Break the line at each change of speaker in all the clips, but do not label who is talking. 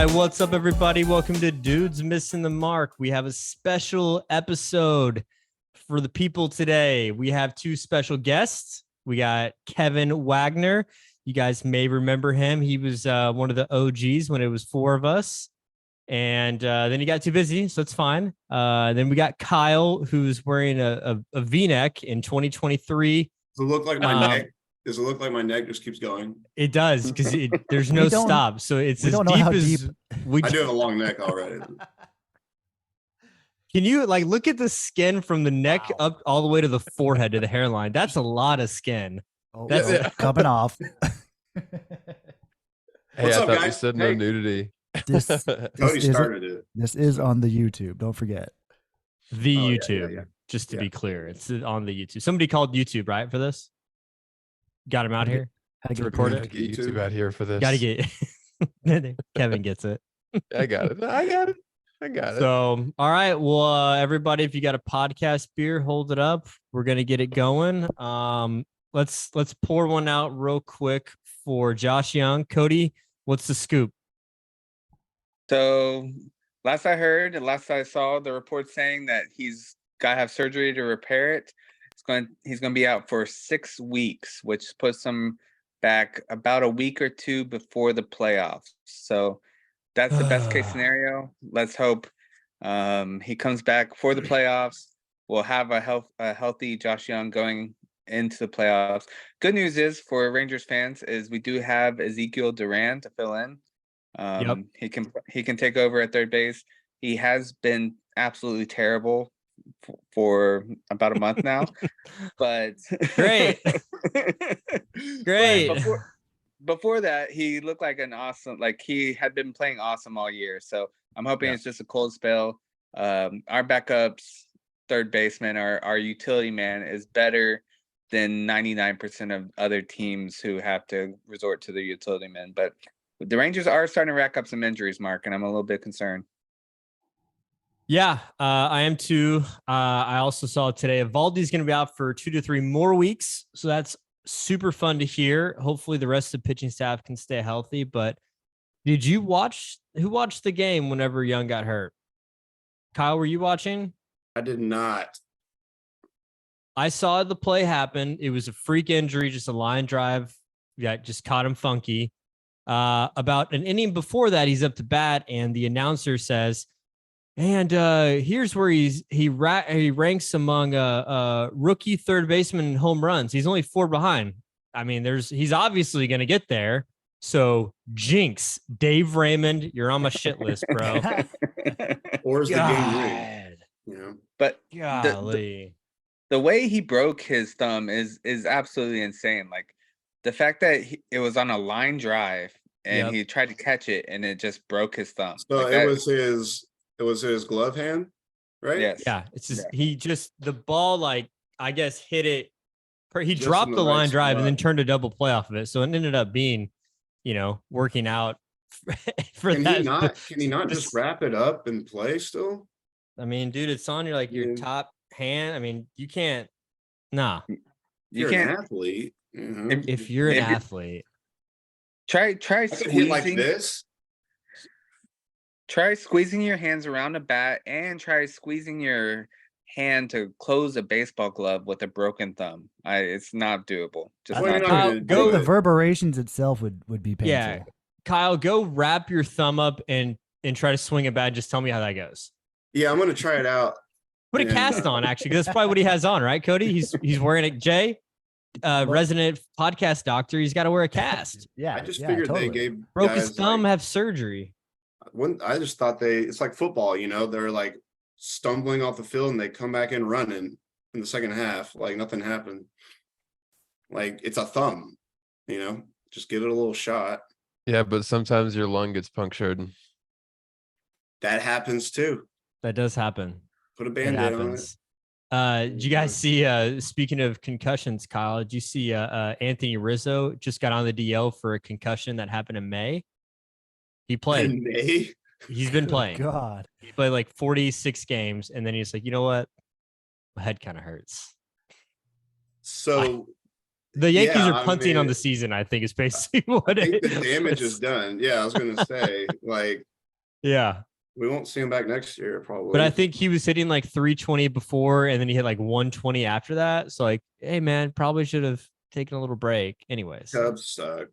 right, what's up, everybody? Welcome to Dudes Missing the Mark. We have a special episode for the people today. We have two special guests. We got Kevin Wagner. You guys may remember him. He was one of the OGs when it was four of us. And then he got too busy, so it's fine. Then we got Kyle, who's wearing a V-neck in 2023.
Does it look like my neck? Does it look like my neck just keeps going?
It does, because there's no stop. So it's as deep as we.
I do have a long neck already.
Can you look at the skin from the neck up all the way to the forehead to the hairline? That's a lot of skin.
Oh, that's coming off.
Hey, What's up, guys? You said no nudity.
Cody started it.
This is on the YouTube. Don't forget.
The YouTube. Yeah. Just to be clear, it's on the YouTube. Somebody called YouTube, right, for this? Got him out here to record it.
Get YouTube out here for this.
Got to get Kevin gets it.
I got it.
So, all right. Well, everybody, if you got a podcast beer, hold it up. We're gonna get it going. Let's pour one out real quick for Josh Jung. Cody, what's the scoop?
So, last I heard and last I saw, the report saying that he's got to have surgery to repair it. He's going to be out for 6 weeks, which puts him back about a week or two before the playoffs. So that's the best case scenario. Let's hope he comes back for the playoffs. We'll have a healthy Josh Jung going into the playoffs. Good news is for Rangers fans is we do have Ezekiel Duran to fill in. He can take over at third base. He has been absolutely terrible for about a month now, but
great.
Before that, he looked like he had been playing awesome all year. So I'm hoping it's just a cold spell. Our backups, third baseman, our utility man is better than 99% of other teams who have to resort to the utility man. But the Rangers are starting to rack up some injuries, Mark, and I'm a little bit concerned.
Yeah, I am too. I also saw today Eovaldi's going to be out for 2 to 3 more weeks. So that's super fun to hear. Hopefully the rest of the pitching staff can stay healthy. But who watched the game whenever Young got hurt? Kyle, were you watching?
I did not.
I saw the play happen. It was a freak injury, just a line drive. Yeah, just caught him funky. About an inning before that, he's up to bat, and the announcer says, and here's where he ranks among rookie third baseman in home runs. He's only 4 behind. I mean, he's obviously going to get there. So jinx, Dave Raymond, you're on my shit list, bro.
Or is the game rigged? You know?
But
golly,
the way he broke his thumb is absolutely insane. Like the fact that it was on a line drive and he tried to catch it and it just broke his thumb.
So it was his glove hand, right?
Yes.
Yeah. It's just the ball, I guess, hit it. He just dropped the line drive and then turned a double play off of it. So it ended up being, working out for that.
Can he not just wrap it up and play still?
I mean, dude, it's on your top hand. I mean, you can't. Nah.
You're an athlete.
If you're an athlete,
try squeezing
like this.
Try squeezing your hands around a bat and try squeezing your hand to close a baseball glove with a broken thumb. It's not doable.
Just the reverberations itself would be painful.
Yeah, Kyle, go wrap your thumb up and try to swing a bat. Just tell me how that goes.
Yeah, I'm gonna try it out.
Put a cast on, actually. That's probably what he has on, right, Cody? He's wearing it. Jay, resident podcast doctor, he's got to wear a cast.
Yeah,
I just figured they gave
broke his thumb, have surgery.
I just thought it's like football, they're like stumbling off the field and they come back in running in the second half, like nothing happened. Like it's a thumb, just give it a little shot.
Yeah, but sometimes your lung gets punctured.
That happens too.
That does happen.
Put a Band-Aid on it.
Did you guys see, speaking of concussions, Kyle, did you see Anthony Rizzo just got on the DL for a concussion that happened in May? He played.
In May?
He's been playing.
God.
He played like 46 games, and then he's like, you know what? My head kind of hurts.
So
the Yankees are punting on the season, I think, is basically what
I think the damage is done. Yeah, I was going to say,
Yeah.
We won't see him back next year, probably.
But I think he was hitting like 320 before, and then he hit like 120 after that. So like, hey man, probably should have taken a little break. Anyways,
Cubs suck.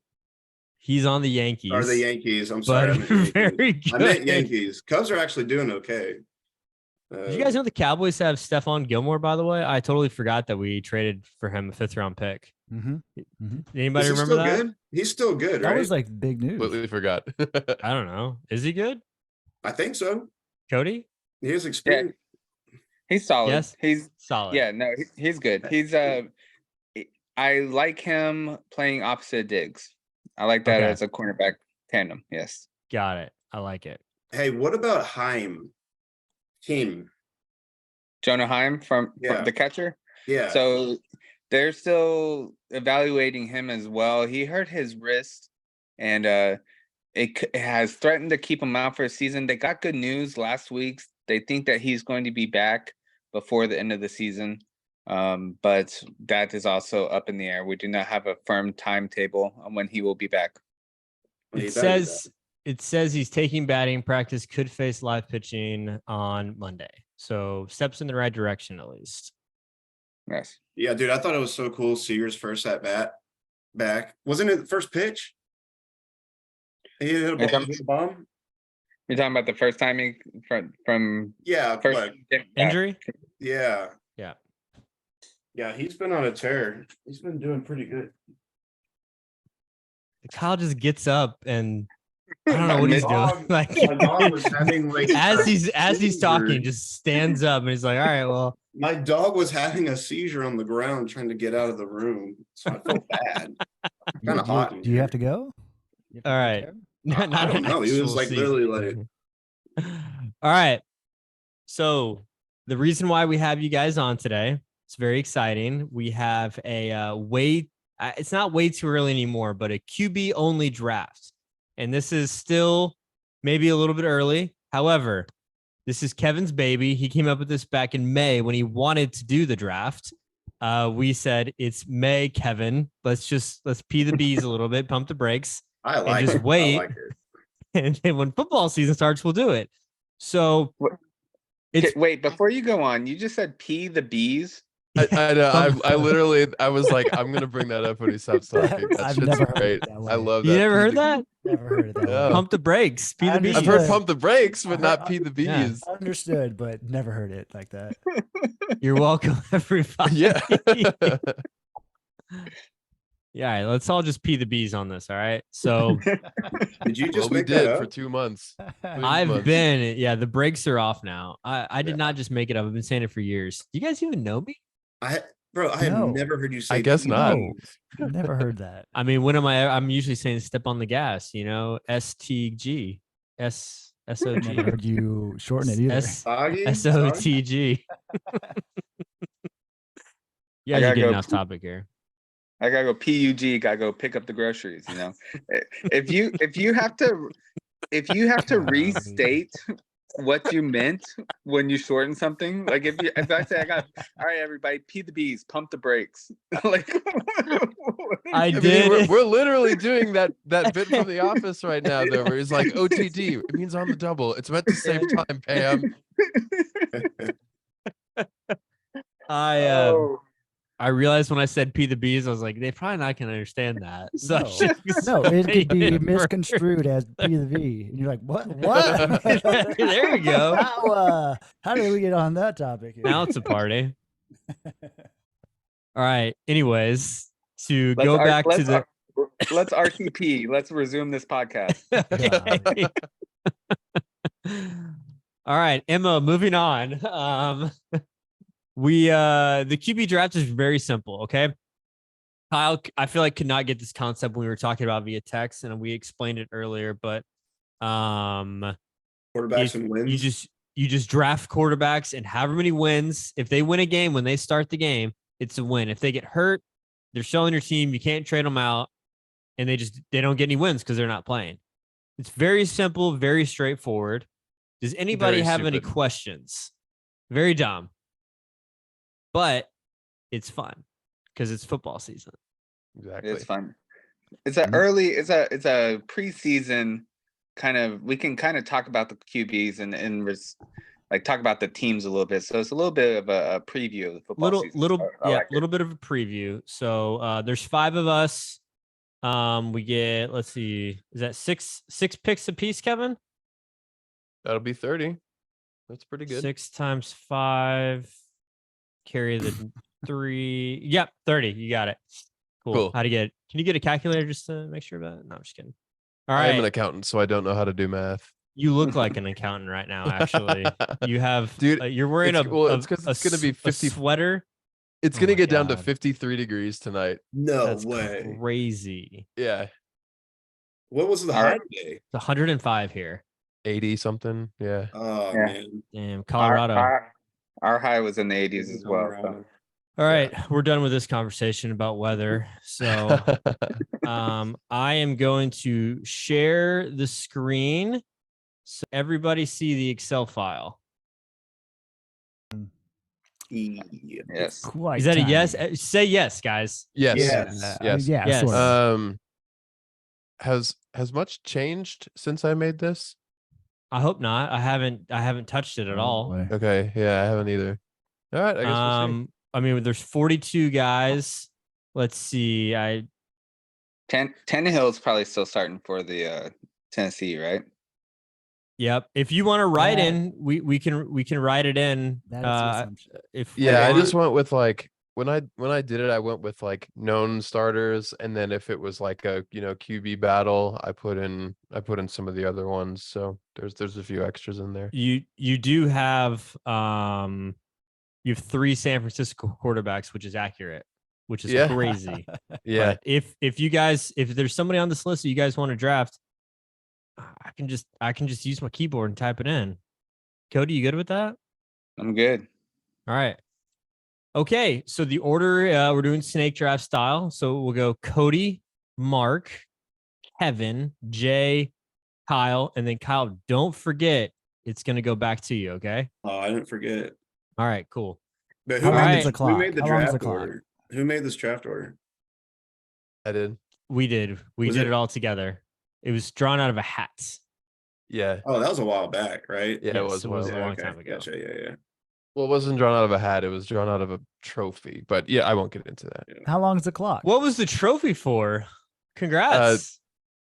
he's on the Yankees.
Or the Yankees. I'm sorry. I
but
meant Yankees.
very good.
I meant Yankees. Cubs are actually doing okay.
Did you guys know the Cowboys have Stephon Gilmore, by the way? I totally forgot that we traded for him a 5th-round pick.
Mm-hmm. Mm-hmm.
Anybody
Is he
remember
still
that?
good? He's still good,
That
right?
was like big news.
Completely forgot.
I don't know. Is he good?
I think so.
Cody?
He has experience.
He's solid.
Yes.
He's
Solid.
yeah, no, he's good. He's I like him playing opposite Diggs. I like that
Okay.
as a cornerback tandem. Yes.
Got it. I like it.
Hey, what about Heim?
Jonah Heim from
Yeah.
the catcher.
Yeah.
So they're still evaluating him as well. He hurt his wrist, and it has threatened to keep him out for a season. They got good news last week. They think that he's going to be back before the end of the season, but that is also up in the air. We do not have a firm timetable on when he will be back.
He
It
better be
says he's taking batting practice, could face live pitching on Monday. So steps in the right direction at least.
Yes.
Yeah, dude, I thought it was so cool. Seager's first at bat back. Wasn't it the first pitch? He hit a bomb.
You're talking about the first time he from
Yeah,
first
but
Injury?
yeah.
Yeah.
Yeah, he's been on a tear. He's been doing pretty good.
Kyle just gets up and I don't know what he's doing.
Dog-
Like
my dog was having like
as
a
he's talking,
seizure.
just stands up and he's like, all right, well,
My dog was having a seizure on the ground trying to get out of the room. So I felt bad. Kind of hot.
Do you have to go? You have to
all
go
right.
there?
Not
I don't
an
know. He was
actual
like
season.
literally like,
All right. So the reason why we have you guys on today, it's very exciting. We have a it's not way too early anymore, but a QB only draft. And this is still maybe a little bit early. However, this is Kevin's baby. He came up with this back in May when he wanted to do the draft. We said, it's May, Kevin. Let's pee the bees a little bit, pump the brakes.
I like
just
it.
wait.
I like it.
And then when football season starts, we'll do it. So it's
wait, before you go on, you just said pee the bees.
I know. I literally, I was like, I'm gonna bring that up when he stops talking. That
I've
shit's
never heard
great.
it that way.
I love
You
that.
never heard that?
Never heard of that.
Yeah.
one.
Pump the brakes, pee the
I
bees.
I've heard
Yeah.
pump the brakes, but
I
not
heard-
pee the
Yeah.
bees.
Understood, but never heard it like that.
You're welcome, everybody.
Yeah.
Yeah, all right, let's all just pee the bees on this. All right. So
Did you
Well,
just
we
make that
did
up?
for 2 months.
I've
months.
been, the brakes are off now. I did
Yeah.
not just make it up. I've been saying it for years. Do you guys even know me?
I have
No.
never heard you say.
I guess
pee
not.
bees.
No, never heard that.
I mean, when am I'm usually saying step on the gas, STG. SOG.
Never heard you shorten it either.
Soggy?
SOTG. Yeah, you're
gotta
getting
go
off topic here.
I gotta go PUG. Gotta go pick up the groceries. If you have to restate what you meant when you shorten something, like if I say all right, everybody, pee the bees, pump the brakes, like
I
mean,
did.
we're literally doing that bit from The Office right now, though, where he's like, OTD. It means on the double. It's meant to save time, Pam.
I realized when I said pee the bees, I was like, they probably not gonna understand that. So I should
No, it
say
could be
it
misconstrued as P the V. And you're like, what? What?
There you go.
How did we get on that topic? here?
Now it's a party. All right. Anyways, to
Let's
go back to the
let's RTP. Let's resume this podcast.
Okay. All right, Emma, moving on. The QB draft is very simple, okay? Kyle, I feel like could not get this concept when we were talking about via text, and we explained it earlier, but
Quarterbacks
if
and wins.
you just draft quarterbacks, and however many wins, if they win a game when they start the game, it's a win. If they get hurt, they're showing your team, you can't trade them out, and they don't get any wins because they're not playing. It's very simple, very straightforward. Does anybody
Very
have any
stupid.
questions? Very dumb. But it's fun because it's football season.
Exactly.
It's fun. It's a preseason we can kind of talk about the QBs and like talk about the teams a little bit. So it's a little bit of a preview of the football season. I like it.
Little bit of a preview. So there's 5 of us. We get, let's see, is that six picks apiece, Kevin?
That'll be 30. That's pretty good.
6 times 5. Carry the 3. Yep, 30. You got it. Cool. How to get it? Can you get a calculator just to make sure about it? No, I'm just kidding. All right.
I am an accountant, so I don't know how to do math.
You look like an accountant right now, actually. You have,
Dude,
you're wearing
it's gonna be 50
sweater.
It's gonna get down to 53 degrees tonight.
No
That's
way.
crazy.
Yeah.
What was the high today?
It's 105 here.
80 something. Yeah.
Oh
Yeah.
man.
Damn, Colorado.
Our high was in the 80s as well. So.
All right, we're done with this conversation about weather. So I am going to share the screen so everybody see the Excel file.
Yes.
Quite
Is that a
tiny.
yes? Say yes, guys.
Yes.
Yes.
Yes.
Yeah.
Yes.
Sort of.
Has much changed since I made this?
I hope not. I haven't touched it at
Oh,
all.
boy.
Okay. Yeah, I haven't either. All right. I guess we'll see.
I mean, there's 42 guys. Let's see.
Tannehill's probably still starting for the Tennessee, right?
Yep. If you want to write in, we can write it in.
That is the assumption.
If
Yeah, I
want.
just went with like when I did it, I went with like known starters, and then if it was like a QB battle, I put in some of the other ones. So there's a few extras in there.
You do have you have 3 San Francisco quarterbacks, which is accurate, which is crazy.
Yeah.
But if there's somebody on this list that you guys want to draft, I can just use my keyboard and type it in. Cody, you good with that?
I'm good.
All right. Okay, so the order, we're doing snake draft style. So we'll go Cody, Mark, Kevin, Jay, Kyle, and then Kyle, don't forget, it's going to go back to you, okay?
Oh, I didn't forget.
All right, cool.
But
How long is the
who
clock?
made the
How long is the
draft
clock?
order? Who made this draft order?
I did.
We did. We
Was
did
it-
it all together. It was drawn out of a hat.
Yeah.
Oh, that was a while back, right?
Yeah,
Yes,
it was
it was
well.
a long
okay.
time ago.
Gotcha. Yeah.
Well, it wasn't drawn out of a hat. It was drawn out of a trophy. But yeah, I won't get into that.
How long is the clock?
What was the trophy for? Congrats.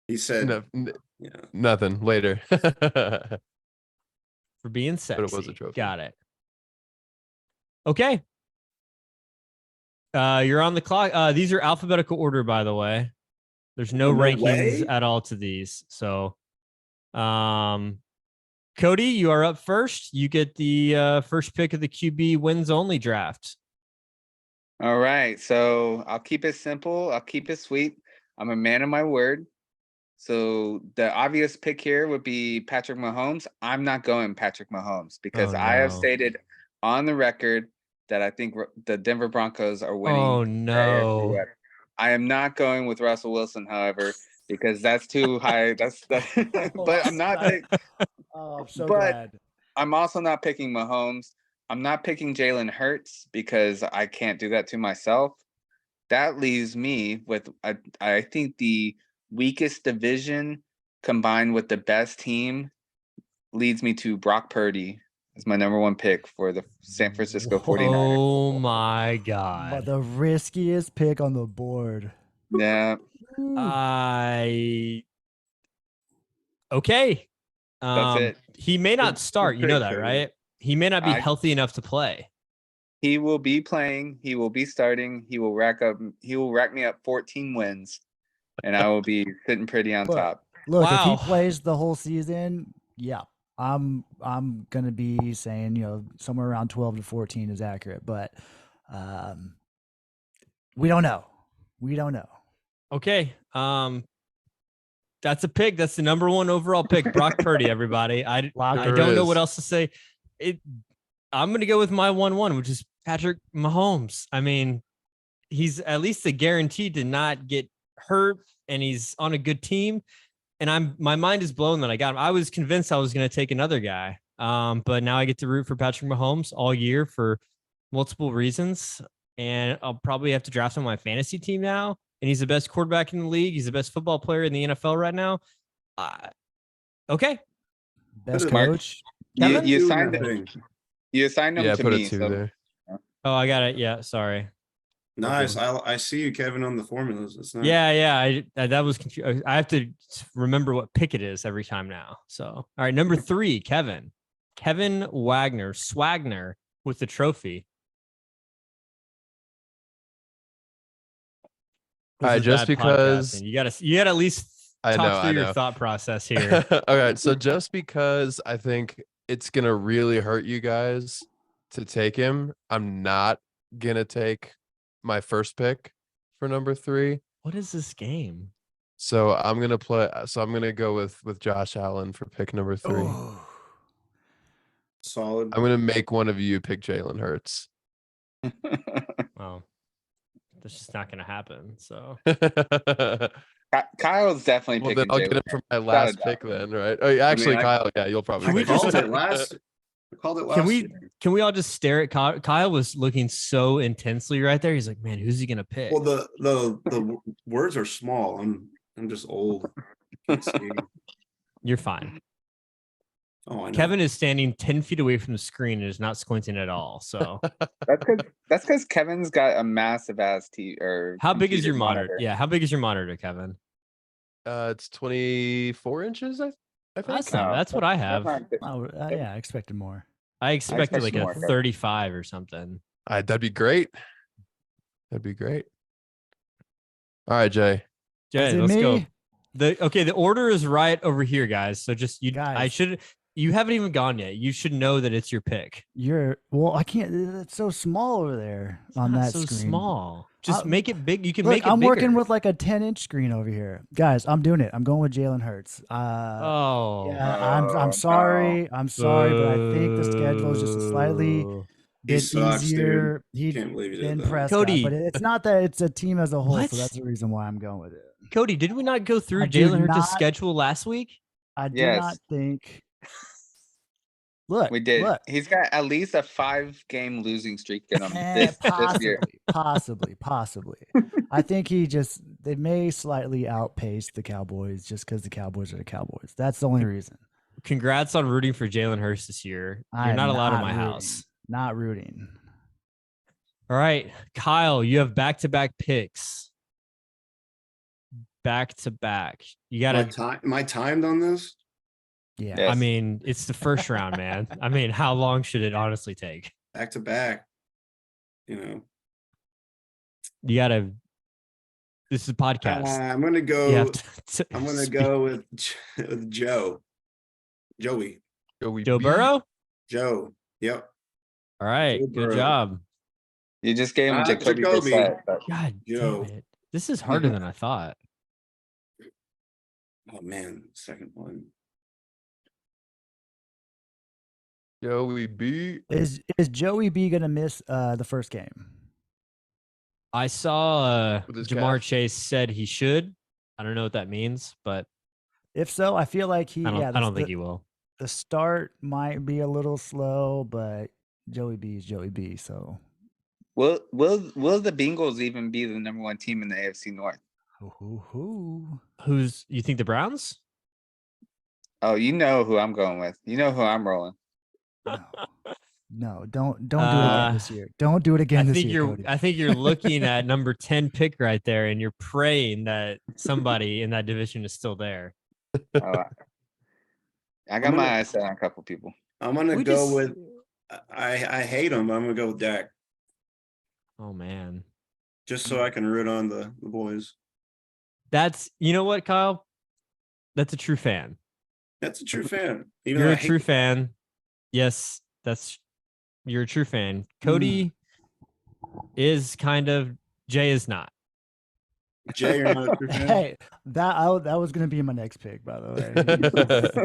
He said,
No,
yeah.
nothing. Later.
For being sexy.
it was a trophy.
Got it. Okay. You're on the clock. These are alphabetical order, by the way. There's no
No
rankings
way?
at all to these. So, Cody, you are up first. You get the first pick of the QB wins only draft.
All right. So I'll keep it simple. I'll keep it sweet. I'm a man of my word. So the obvious pick here would be Patrick Mahomes. I'm not going Patrick Mahomes because
Oh,
I have
no.
stated on the record that I think the Denver Broncos are winning.
Oh
every
no.
week. I am not going with Russell Wilson, however, because that's too high. But I'm not.
Oh, I'm so
but-
glad.
I'm also not picking Mahomes. I'm not picking Jalen Hurts because I can't do that to myself. That leaves me with, I think, the weakest division combined with the best team leads me to Brock Purdy as my number 1 pick for the San Francisco 49ers.
Oh my
But
god.
the riskiest pick on the board.
Yeah.
Okay.
That's it.
He may not start. You know that,
pick,
right? He may not be
I-
healthy enough to play.
He will be playing. He will be starting. He will rack me up 14 wins, and I will be sitting pretty on
Look.
top.
Look, if
Wow.
he plays the whole season, yeah, I'm gonna be saying somewhere around 12 to 14 is accurate, but we don't know. We don't know.
Okay. That's a pick. That's the number 1 overall pick. Brock Purdy, everybody. I
Locker
don't know
is.
what else to say. I'm gonna go with my 1-1, which is Patrick Mahomes. I mean, he's at least a guarantee to not get hurt, and he's on a good team. And my mind is blown that I got him. I was convinced I was gonna take another guy. But now I get to root for Patrick Mahomes all year for multiple reasons. And I'll probably have to draft him on my fantasy team now. And he's the best quarterback in the league. He's the best football player in the NFL right now. Okay.
Best
Put it-
coach.
Kevin?
You
Two
signed
in that
it.
thing.
You assigned them
Yeah,
to
put
me.
a 2
So
there.
Oh, I got it. Yeah, sorry.
Nice. I see you, Kevin, on the formulas. That's nice.
Yeah. That was confused. I have to remember what pick it is every time now. So, all right, number 3, Kevin Swagner with the trophy.
All right,
This is
just
bad
because
podcasting. You gotta at least
I
talk through your
know.
thought process here.
Okay, so just because I think it's gonna really hurt you guys to take him, I'm not gonna take my first pick for number 3.
What is this game?
So I'm gonna go with Josh Allen for pick number 3.
Oh.
Solid.
I'm gonna make one of you pick Jalen Hurts.
Well, that's just not gonna happen. So
Kyle's definitely
Well, then
picking
I'll get
Jalen.
it for my
Without a
last
doubt.
pick then, right? Oh, yeah, actually,
I-
Kyle, yeah, you'll probably
Can we
pick
just-
it.
I called it last
can we
year.
can we all just stare at Kyle? Kyle was looking so intensely right there. He's like, man, who's he gonna pick?
Well, the words are small. I'm just old. Can't see.
You're fine.
Oh, I know.
Kevin is standing 10 feet away from the screen and is not squinting at all. So
That's because Kevin's got a massive ass or
how big is
computer
your monitor? Yeah, how big is your monitor, Kevin?
It's 24 inches, I think.
That's not. That's what I have.
Oh, yeah, I expected more.
I expected like
expected
a
more, Kevin.
35 or something.
That'd be great. That'd be great. All right, Jay.
Is
Jay,
it
let's go.
me?
The order is right over here, guys. So just I
Guys.
should. You haven't even gone yet. You should know that it's your pick.
I can't. It's so small over there on
Not
that
so
screen.
small. Just
Uh,
make it big. You can
Look,
make it
I'm working
bigger.
with like a 10-inch screen over here, guys. I'm doing it. I'm going with Jalen Hurts.
Oh,
Yeah,
Oh,
I'm sorry. I'm sorry, but I think the schedule is just a slightly
Boo.
bit
sucks, dude.
easier. He
Can't believe you did
than
that.
Prescott,
Cody.
but it's not that it's a team as a whole.
What?
So that's the reason why I'm going with it.
Cody, did we not go through
I do
Jalen Hurts'
not-
schedule last week?
I do
Yes.
not think. Look,
We did.
Look,
He's got at least a 5-game losing streak in him this year.
possibly. I think they may slightly outpace the Cowboys just because the Cowboys are the Cowboys. That's the only reason.
Congrats on rooting for Jalen Hurts this year.
I
You're
am
not allowed in my
rooting.
house.
Not rooting.
All right, Kyle, you have back-to-back picks. Back-to-back. You got to.
Am I timed on this?
Yeah.
Yes.
I mean, it's the first round, man. I mean, how long should it honestly take?
Back to back. You know.
You got to. This is a podcast.
I'm gonna
You
go.
have to
I'm gonna
speak.
go with Joe. Joey.
Joe Burrow.
Joe. Yep.
All right,
Joe
good
Burrow.
job.
You just gave him Jacoby
Jacoby.
Brissett, but
God
Joe.
damn it. This is harder than I thought.
Oh man, second one.
Joey B.
Is Joey B gonna miss the first game?
I saw
With his
Jamar
calf?
Chase said he should. I don't know what that means, but
If so, I feel like
I don't think he will.
the start might be a little slow, but Joey B is Joey B. So
will the Bengals even be the number 1 team in the AFC North?
Who's you think the Browns?
Oh, you know who I'm going with. You know who I'm rolling.
No, don't do it again this year. Don't do it again this year. Cody.
I think you're looking at number 10 pick right there, and you're praying that somebody in that division is still there.
Oh, I got
I'm
my
gonna-
eyes set on a couple people.
I'm gonna
We
go
just-
with. I hate him. But I'm gonna go with Dak
Oh man,
just so I can root on the boys.
you know what, Kyle? That's a true fan.
That's a true fan. Even
You're
though
a
I hate
true
the-
fan. Yes, you're a true fan. Cody is kind of. Jay is not.
Jay, you're not a true fan.
Hey, that was gonna be my next pick, by the way.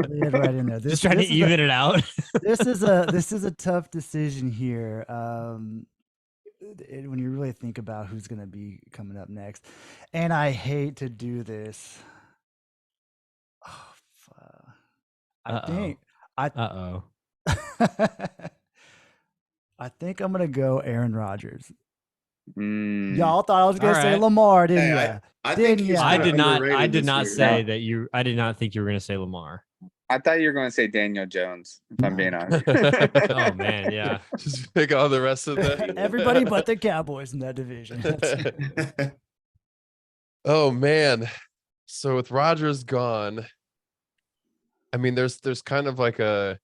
Lead right in there.
Just trying to
is a-
even it out.
this is a tough decision here. When you really think about who's going to be coming up next, and I hate to do this. Oh, fuck. I
Uh-oh.
I think I'm gonna go Aaron Rodgers.
Mm,
Y'all thought I was gonna
All
say
right.
Lamar, didn't
Hey,
you?
I think
Didn't
he's
ya?
I
kinda
did not.
underrated
I did
this
not
year.
say that you. I did not think you were going to say Lamar.
I thought you were going to say Daniel Jones, if I'm being honest.
Oh man, yeah.
Just pick all the rest of that.
Everybody but the Cowboys in that division.
Oh man. So with Rodgers gone, I mean, there's kind of like a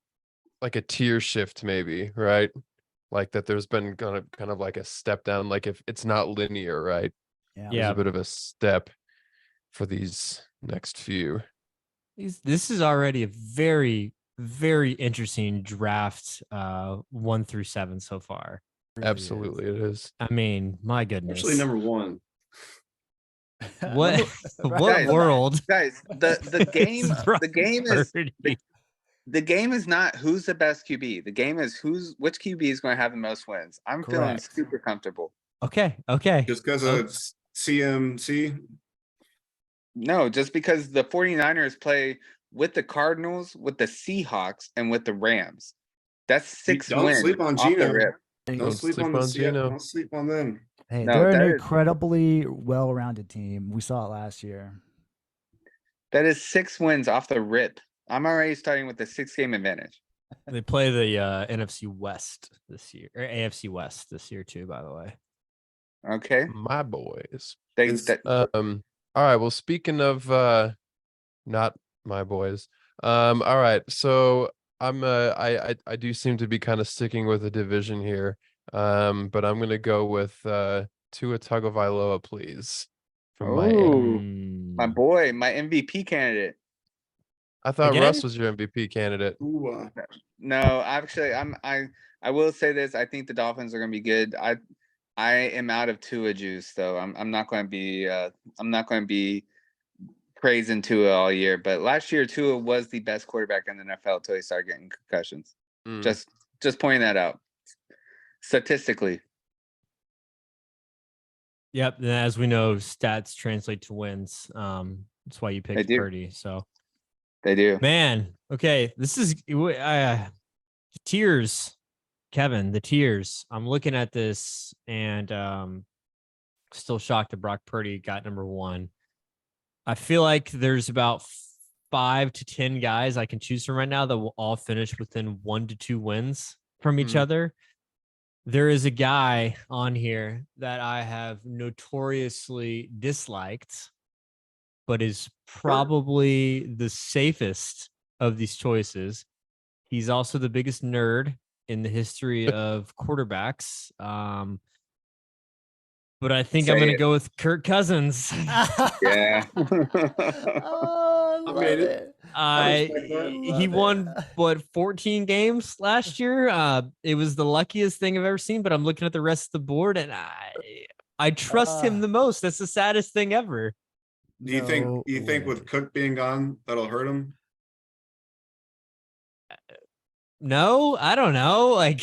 tier shift, maybe, right? Like that there's been kind of like a step down, like if it's not linear, right? There's
Yeah.
a bit of a step for these next few.
This is already a very, very interesting draft, 1 through 7 so far.
Absolutely, it is.
I mean, my goodness.
Especially number 1.
What what
Guys,
world?
Guys, the game
is Purdy?
the game is not who's the best QB. The game is which QB is going to have the most wins. I'm feeling
Correct.
super comfortable.
Okay.
Just because of CMC.
No, just because the 49ers play with the Cardinals, with the Seahawks, and with the Rams. That's 6
Don't
wins.
sleep on
off the
Geno.
rip.
Don't sleep on the Seattle. Don't sleep on them.
Hey,
No,
they're
that
an
is-
incredibly well-rounded team. We saw it last year.
That is 6 wins off the rip. I'm already starting with the 6-game advantage.
They play the NFC West this year, or AFC West this year too, by the way.
Okay.
My boys. All right. Well, speaking of not my boys. All right. So I do seem to be kind of sticking with a division here. But I'm gonna go with Tua Tagovailoa, please. From Miami.
My boy, my MVP candidate.
I thought
Again?
Russ was your MVP candidate.
Ooh,
No, actually, I will say this. I think the Dolphins are going to be good. I am out of Tua juice, though. I'm not going to be praising Tua all year. But last year, Tua was the best quarterback in the NFL until he started getting concussions.
Mm.
Just pointing that out. Statistically,
Yep. And as we know, stats translate to wins. That's why you picked
do.
Purdy. So
they do.
man, okay, this is tiers, Kevin. The tiers. I'm looking at this and still shocked that Brock Purdy got number 1. I feel like there's about 5 to 10 guys I can choose from right now that will all finish within 1 to 2 wins from each other. There is a guy on here that I have notoriously disliked, but is probably the safest of these choices. He's also the biggest nerd in the history of quarterbacks. But I think I'm going to go with Kirk Cousins.
Yeah.
Oh, I
made
love
it.
He won 14 games last year. It was the luckiest thing I've ever seen, but I'm looking at the rest of the board and I trust him the most. That's the saddest thing ever.
Do you think with Cook being gone, that'll hurt him?
No, I don't know. Like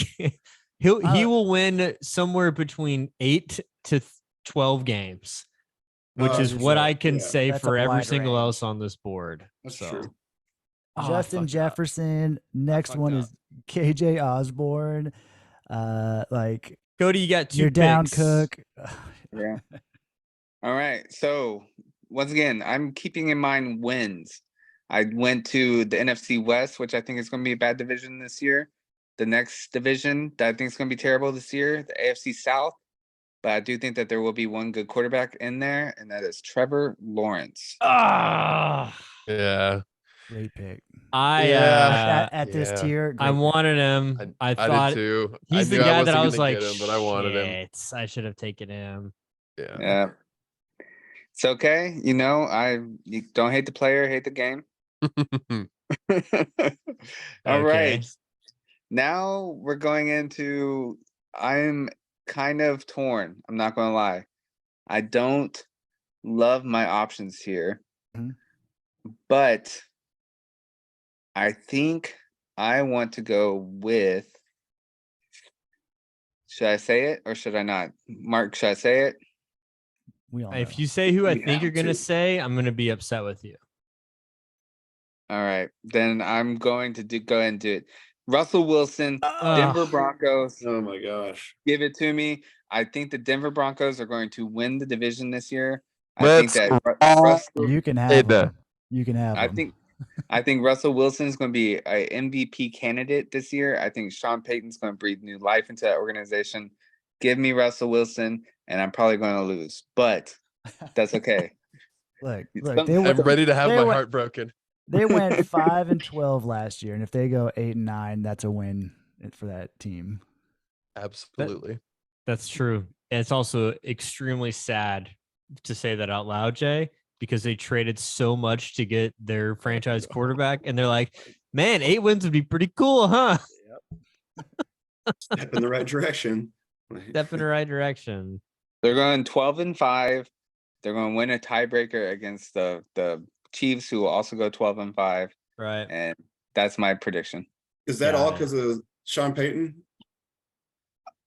he will win somewhere between 8 to 12 games, which is what I can say
That's
for
a
every
wide
single
range.
else on this board.
That's
So.
true.
Oh, I
Justin
fucked up.
Jefferson. Next
fucked
one
up.
is KJ Osborne. Like
Cody, you got 2
you're down,
picks.
Cook.
Yeah. All right. So once again, I'm keeping in mind wins. I went to the NFC West, which I think is going to be a bad division this year. The next division that I think is going to be terrible this year, the AFC South. But I do think that there will be one good quarterback in there, and that is Trevor Lawrence.
Ah,
Yeah.
Great pick. At this tier,
I
great
wanted him. I
I
thought
did too.
he's
I
the
knew
guy that I
wasn't
was
gonna
like,
get him, but I wanted him.
"Shit, I should have taken him."
Yeah.
Yeah. It's okay. You don't hate the player, hate the game. All right.
Okay.
Now we're going into I'm kind of torn. I'm not going to lie. I don't love my options here.
Mhm.
But I think I want to go with should I say it or should I not? Mark, should I say it?
We all know.
If you say who I
You
think
have
you're gonna
to.
say, I'm gonna be upset with you.
All right. Then I'm going to go ahead and do it. Russell Wilson, Denver
Ugh.
Broncos.
Oh my gosh.
Give it to me. I think the Denver Broncos are going to win the division this year. I think that Russell,
You can have
Hey,
them. You can have
I
them.
think I think Russell Wilson's going to be an MVP candidate this year. I think Sean Payton's going to breathe new life into that organization. Give me Russell Wilson, and I'm probably going to lose, but that's okay.
Look,
I'm ready to have my
went,
heart broken.
They went 5-12 last year, and if they go 8-9, that's a win for that team.
Absolutely.
That's true. And it's also extremely sad to say that out loud, Jay, because they traded so much to get their franchise quarterback, and they're like, man, 8 wins would be pretty cool, huh?
Step in the right direction.
Step in the right direction.
They're going 12-5. They're going to win a tiebreaker against the Chiefs, who will also go 12-5.
Right.
And that's my prediction.
Is that all because of Sean Payton?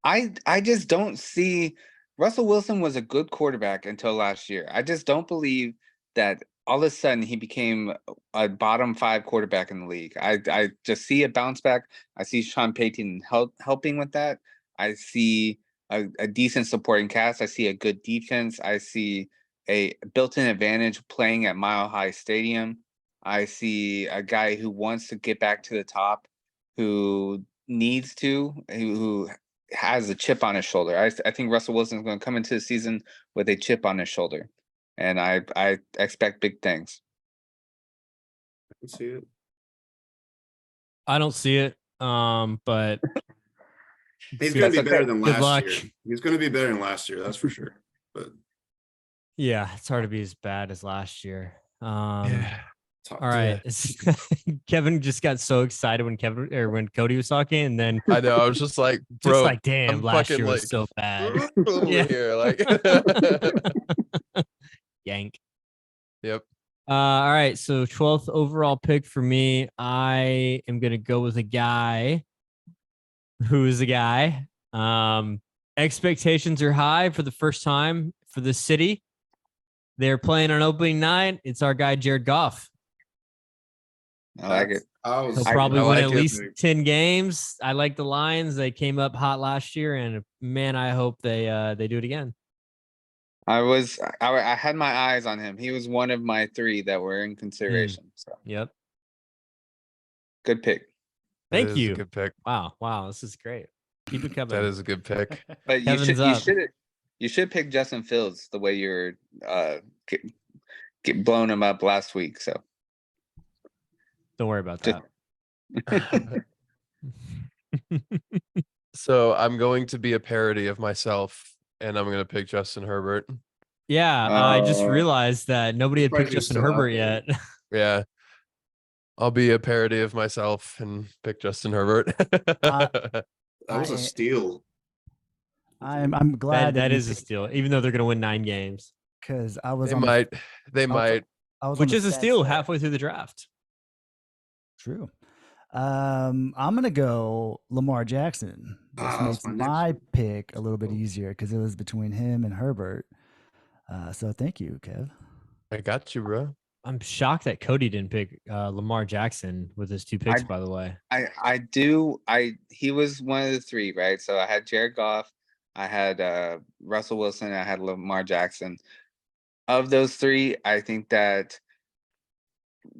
I just don't see. Russell Wilson was a good quarterback until last year. I just don't believe that all of a sudden he became a bottom 5 quarterback in the league. I just see a bounce back. I see Sean Payton helping with that. I see a decent supporting cast. I see a good defense. I see a built-in advantage playing at Mile High Stadium. I see a guy who wants to get back to the top, who needs to, who has a chip on his shoulder. I think Russell Wilson is going to come into the season with a chip on his shoulder, and I expect big things.
I can see it.
I don't see it, but
he's going to be better than
Good
last
luck.
year. He's going to be better than last year, that's for sure. But
yeah, it's hard to be as bad as last year.
Yeah.
All right. Kevin just got so excited when Cody was talking, and then
I know I was just like, bro,
just like, damn,
I'm
last
fucking
year was
like,
so bad.
over
Yeah.
here, like.
Yank.
Yep.
All right. So 12th overall pick for me. I am gonna go with a guy who is a guy. Expectations are high for the first time for the city. They're playing on opening night. It's our guy Jared Goff.
I like it.
He'll probably win
like
at
it.
least 10 games. I like the Lions. They came up hot last year, and man, I hope they do it again.
I had my eyes on him. He was one of my 3 that were in consideration. So
Yep.
good pick.
Thank
That is
you.
a good pick.
Wow, this is great. Keep it coming.
That is a good pick.
But you should pick Justin Fields the way you're get blown him up last week. So
Don't worry about that.
So I'm going to be a parody of myself, and I'm going to pick Justin Herbert.
Yeah, I just realized that nobody had picked
Surprised he's
Justin
still out
Herbert
there.
yet.
Yeah. I'll be a parody of myself and pick Justin Herbert.
That was a steal.
I'm glad
that is a steal, even though they're going to win 9 games,
because I was.
They might.
which is a steal halfway through the draft.
True. I'm gonna go Lamar Jackson. This makes my pick a little bit easier because it was between him and Herbert. So thank you, Kev.
I got you, bro.
I'm shocked that Cody didn't pick Lamar Jackson with his 2 picks, by the way.
He was one of the 3, right? So I had Jared Goff, I had Russell Wilson, I had Lamar Jackson. Of those 3, I think that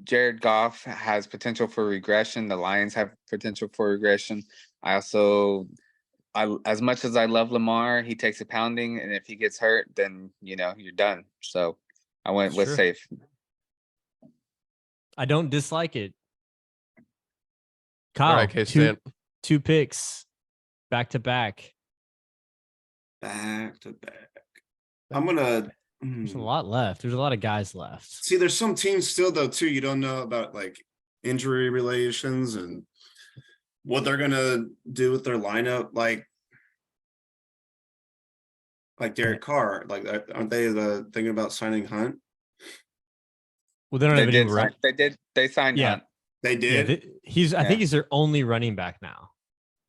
Jared Goff has potential for regression. The Lions have potential for regression. As much as I love Lamar, he takes a pounding, and if he gets hurt, then you're done. So I went with safe.
I don't dislike it. Kyle,
All right, K-Stan.
2 picks back to back.
I'm gonna.
There's a lot left. There's a lot of guys left.
See, there's some teams still though too. You don't know about like injury relations and what they're gonna do with their lineup. Like Derek Carr. Like, aren't they thinking about signing Hunt?
Well, they don't have any run.
They signed Hunt.
They did.
Yeah, I think he's their only running back now.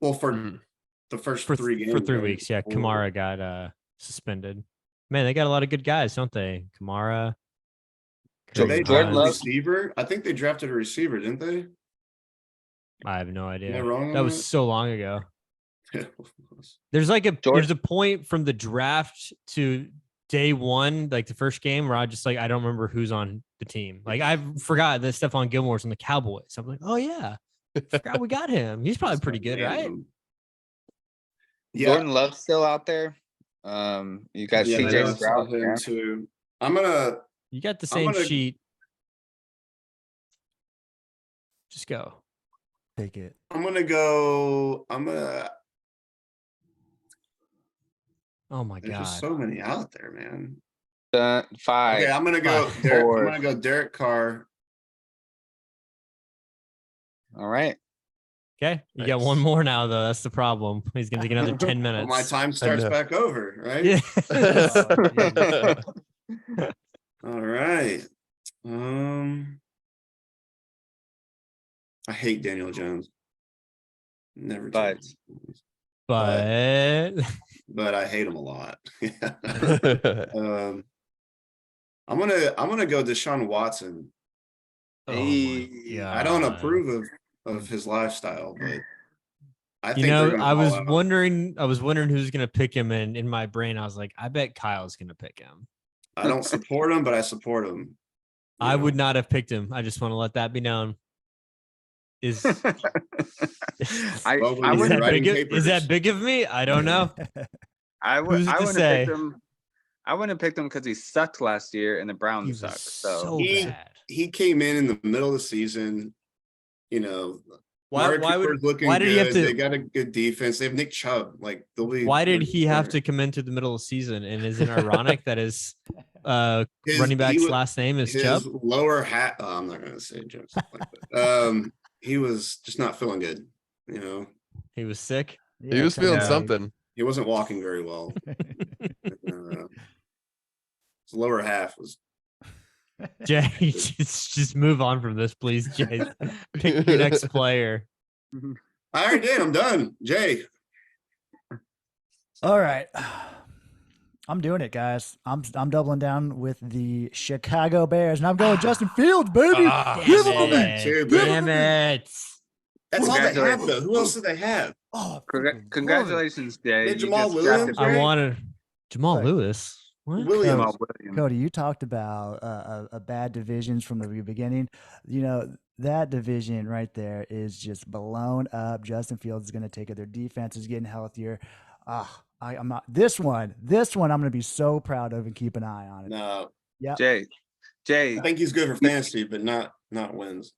Well, for the first 3 games.
For 3 weeks, yeah. Kamara got suspended. Man, they got a lot of good guys, don't they? Kamara.
Did they draft a receiver? I think they drafted a receiver, didn't they?
I have no idea.
Am I wrong on
that was so long ago.
Yeah.
There's a point from the draft to day one, like the first game, where I just like I don't remember who's on the team. Like I forgot that Stephon Gilmore's on the Cowboys. I'm like, oh yeah, forgot we got him. He's probably pretty good, right?
Yeah,
Jordan Love's still out there. You got
yeah,
CJ
I saw
Stroud.
him
Yeah.
too.
You got the same
gonna-
sheet. Just go.
Take it.
I'm gonna go.
Oh my
There's just
god.
so many out there, man.
5.
Okay, I'm gonna go.
Five.
Derek, I'm
Four.
gonna go Derek Carr.
All right.
Okay, you got
Nice.
one more now though. That's the problem. He's gonna take another 10
Well,
minutes.
my time starts
know.
back over, right?
Yeah.
All right. I hate Daniel Jones. Never.
But-
take him.
but
I hate him a lot. I'm gonna go Deshaun Watson.
oh my
Hey,
god.
I don't approve of his lifestyle, but I
You
think they're
know,
gonna
I was
ball out.
wondering who's gonna pick him, and in my brain, I was like, I bet Kyle's gonna pick him.
I don't support him, but I support him.
I would not have picked him. I just want to let that be known. Is
I
Well, when
I
he's
wouldn't
writing
is that
papers.
big of me? I don't know. Who's it to
wouldn't have
say?
picked him. I wouldn't have picked him because he sucked last year and the
He
Browns
was
sucked.
so
He-
bad.
He came in the middle of the season. You know,
Why did
looking
he have
good.
to?
They got a good defense. They have Nick Chubb. Like they'll be.
Why did
they'll be
he have
better.
to come into the middle of the season? And is it ironic that his
His-
running back's
he wa-
last name is
His
Chubb?
lower hat. Oh, I'm not gonna say jokes like that. He was just not feeling good. You know,
He was sick.
He was feeling
Yeah.
something.
he wasn't walking very well. His lower half was.
Jay, just move on from this, please, Jay. Pick your next player.
I already did. I'm done. Jay.
All right. I'm doing it, guys. I'm doubling down with the Chicago Bears, and I'm going Justin Fields, baby.
Ah,
Give
damn
him to me.
that too,
it.
baby.
Damn it.
That's all they have,
Congratulations.
though. Who else do they have?
Oh, freaking love it.
Congratulations, Jay.
Hey,
You
Jamal
just
Williams,
drafted
I
right?
wanted Jamal
Look.
Lewis. What?
Williams.
Jamal Williams.
Cody, you talked about a bad divisions from the beginning. You know, that division right there is just blown up. Justin Fields is going to take it. Their defense is getting healthier. I'm not this one. I'm going to be so proud of and keep an eye on it.
No,
Jay,
I think he's good for fantasy, but not wins.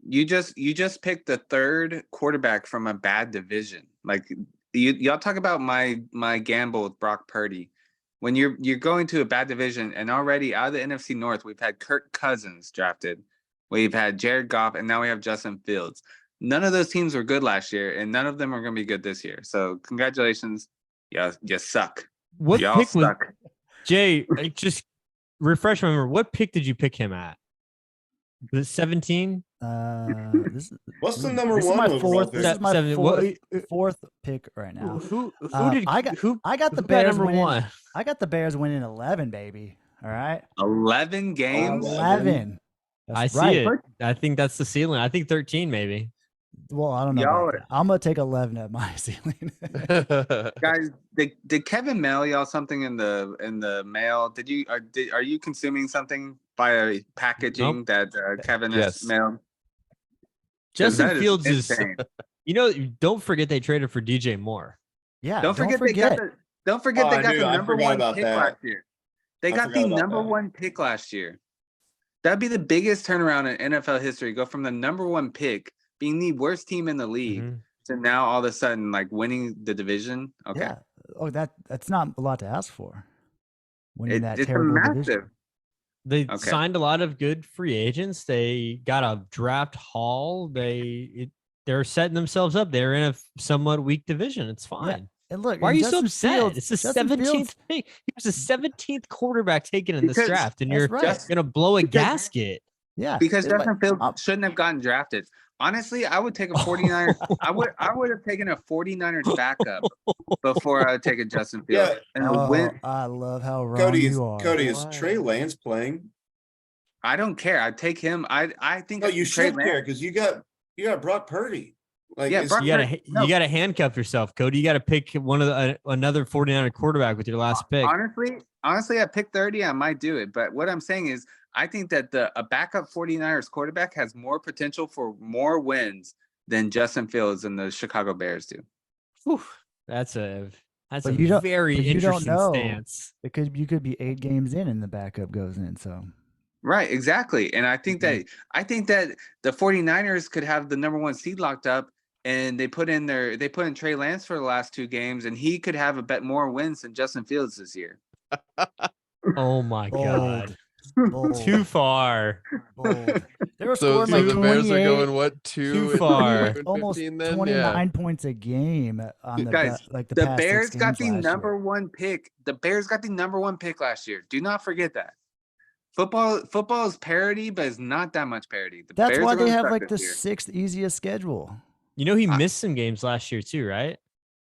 you just picked the third quarterback from a bad division. Like y'all talk about my gamble with Brock Purdy. When you're going to a bad division, and already out of the NFC North, we've had Kirk Cousins drafted, we've had Jared Goff, and now we have Justin Fields. None of those teams were good last year, and none of them are going to be good this year. So congratulations, you suck.
What
Y'all
pick was
suck.
Jay? Just refresh my memory. What pick did you pick him at? Was it 17?
This is
What's the number
this is
one
my
overall
fourth.
pick?
This is my
Seven- what-
fourth pick right now.
Who
Uh,
did
I got
who
the
who got
Bears
number
winning.
one?
I got the Bears winning 11, baby. All right,
11 games.
11. That's
I see
right.
it. I think that's the ceiling. I think 13 maybe.
Well, I don't know.
Y'all
About that. I'm gonna take 11 at my ceiling.
Guys, did Kevin mail y'all something in the mail? Are you consuming something via packaging
Nope.
that Kevin
Yes.
has mailed? 'Cause
Justin
that
Fields is.
insane.
Don't forget they traded for DJ Moore.
Yeah,
Don't forget they got the
I
the
do. I
number
forgot
one
about
pick
that.
last year. They
I
got
forgot
the
about
number
that.
one pick last year. That'd be the biggest turnaround in NFL history. Go from the number one pick, being the worst team in the league,
Mhm.
to now all of a sudden like winning the division. Okay.
Yeah. Oh, that's not a lot to ask for. Winning that
It's a
terrible
massive.
division.
They
Okay.
signed a lot of good free agents. They got a draft haul. They're setting themselves up. They're in a somewhat weak division. It's fine.
And look,
Why are
and
you so
Justin
upset?
Fields-
It's the
Justin
17th
Fields-
pick. He was the 17th quarterback taken in this
Because-
draft, and
That's
you're
right.
gonna blow a
Because-
gasket.
Yeah,
Because
but-
Justin Fields
I'm-
shouldn't have gotten drafted. Honestly, I would take a 49er. I would have taken a 49ers backup before I would take a Justin Fields.
Yeah.
And
Oh,
win.
I love how wrong
Cody is
you are.
Cody, is
Why?
Trey Lance playing?
I don't care. I'd take him. I think
No, you
Trey
should
Lance-
care because you got Brock Purdy. Like,
Yeah,
it's-
Brock
You gotta
Purdy- no.
you gotta handcuff yourself, Cody. You gotta pick one of another 49er quarterback with your last pick.
Honestly, at pick 30, I might do it. But what I'm saying is, I think that a backup 49ers quarterback has more potential for more wins than Justin Fields and the Chicago Bears do.
Whew, that's a
But you don't-
very
but you don't
interesting
know.
stance.
You could be 8 games in and the backup goes in. So
Right, exactly. And I think
Mm-hmm.
that the 49ers could have the number 1 seed locked up, and they put in Trey Lance for the last 2 games, and he could have a bet more wins than Justin Fields this year.
Oh my god.
bold,
Too far.
bold. They were
So
scoring like
the Bears are
28,
going what, 2
too
and
far.
2 and
almost
15 then?
29 points a game on the
Guys,
like the
The
past
Bears
6
got
games
the
last
number
year.
1 pick. The Bears got the number 1 pick last year. Do not forget that. Football is parity, but it's not that much parity. The
That's
Bears
why
are
they
gonna
have
suck
like the
this year.
6th easiest schedule.
You know he missed some games last year too, right?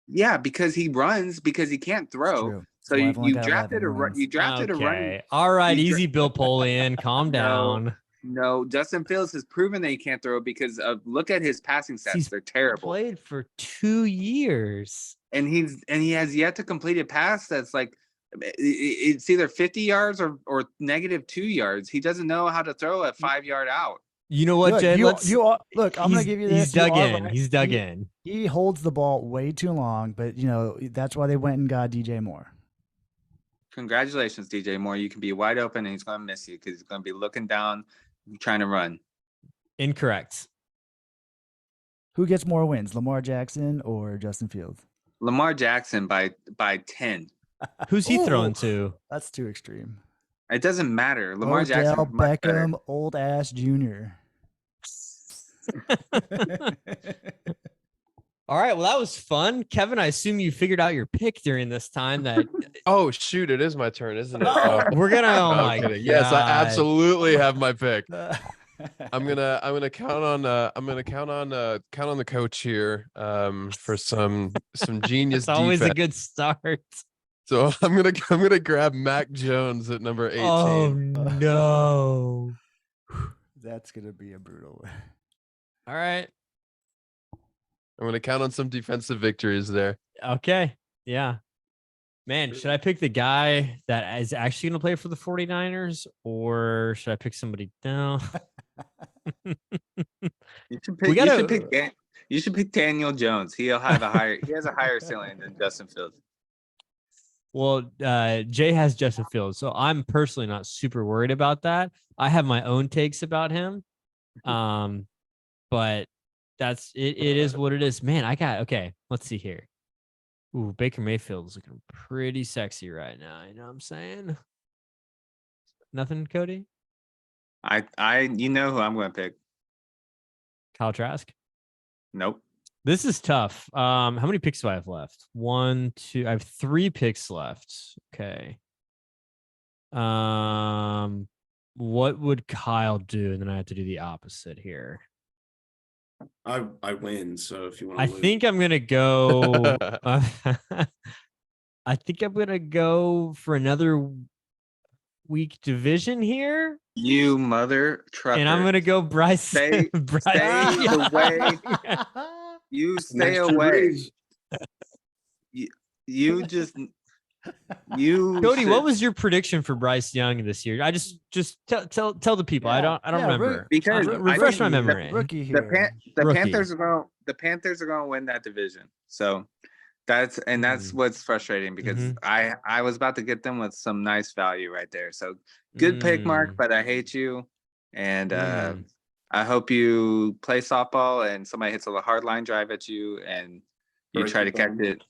Yeah, because he runs, because he can't
It's
throw.
true.
So
That's why I've only
you
got
drafted
11 wins.
you drafted a running.
Okay. All right,
you dra-
easy Bill Polian. Calm down.
No, Justin Fields has proven that he can't throw because of look at his passing stats.
He's
They're terrible.
Played for 2 years.
And he has yet to complete a pass that's like it's either 50 yards or negative 2 yards. He doesn't know how to throw a 5-yard out.
You know what,
Look,
Jay?
look, I'm going
he's-
to give you
He's
this. You
dug
are
in.
right.
He's dug in.
He holds the ball way too long, but that's why they went and got DJ Moore.
Congratulations, DJ Moore. You can be wide open and he's going to miss you because he's going to be looking down, trying to run.
Incorrect.
Who gets more wins, Lamar Jackson or Justin Fields?
Lamar Jackson by 10.
Who's he
Ooh,
throwing to?
That's too extreme.
It doesn't matter. Lamar
Odell
Jackson is much better.
Beckham, old ass junior.
All right. Well, that was fun. Kevin, I assume you figured out your pick during this time that
Oh shoot, it is my turn, isn't it?
we're gonna oh
No,
my
I'm
god.
kidding. Yes, I absolutely have my pick. I'm gonna count on the coach here for some genius
It's always
defense.
a good start.
So I'm gonna grab Mac Jones at number 18.
Oh no.
That's gonna be a brutal one.
All right.
I'm gonna count on some defensive victories there.
Okay. Yeah. Man, should I pick the guy that is actually going to play for the 49ers or should I pick somebody down?
You should
We
pick,
gotta-
you should pick Daniel Jones. He has a higher ceiling than Justin Fields.
Well, Jay has Justin Fields, so I'm personally not super worried about that. I have my own takes about him. But that's it is what it is. Man, okay, let's see here. Ooh, Baker Mayfield is looking pretty sexy right now. You know what I'm saying? Nothing, Cody?
You know who I'm going to pick.
Kyle Trask?
Nope.
This is tough. How many picks do I have left? 1, 2. I have 3 picks left. Okay. What would Kyle do? And then I have to do the opposite here.
I win. So if you want,
I think I'm gonna go. I think I'm gonna go for another weak division here,
You mother trucker.
and I'm gonna go Bryce.
Stay
Bryce.
away. You stay away. You just you
Cody,
should-
what was your prediction for Bryce Young this year? I just tell the people. I don't remember.
because
Refresh my
I think
memory.
Rookie
the
here.
Rookie.
Panthers are going to win that division. So that's what's frustrating because I was about to get them with some nice value right there. So good pick, Mark, but I hate you. And I hope you play softball and somebody hits a hard line drive at you and you
Break
try
your
to catch
thumb.
it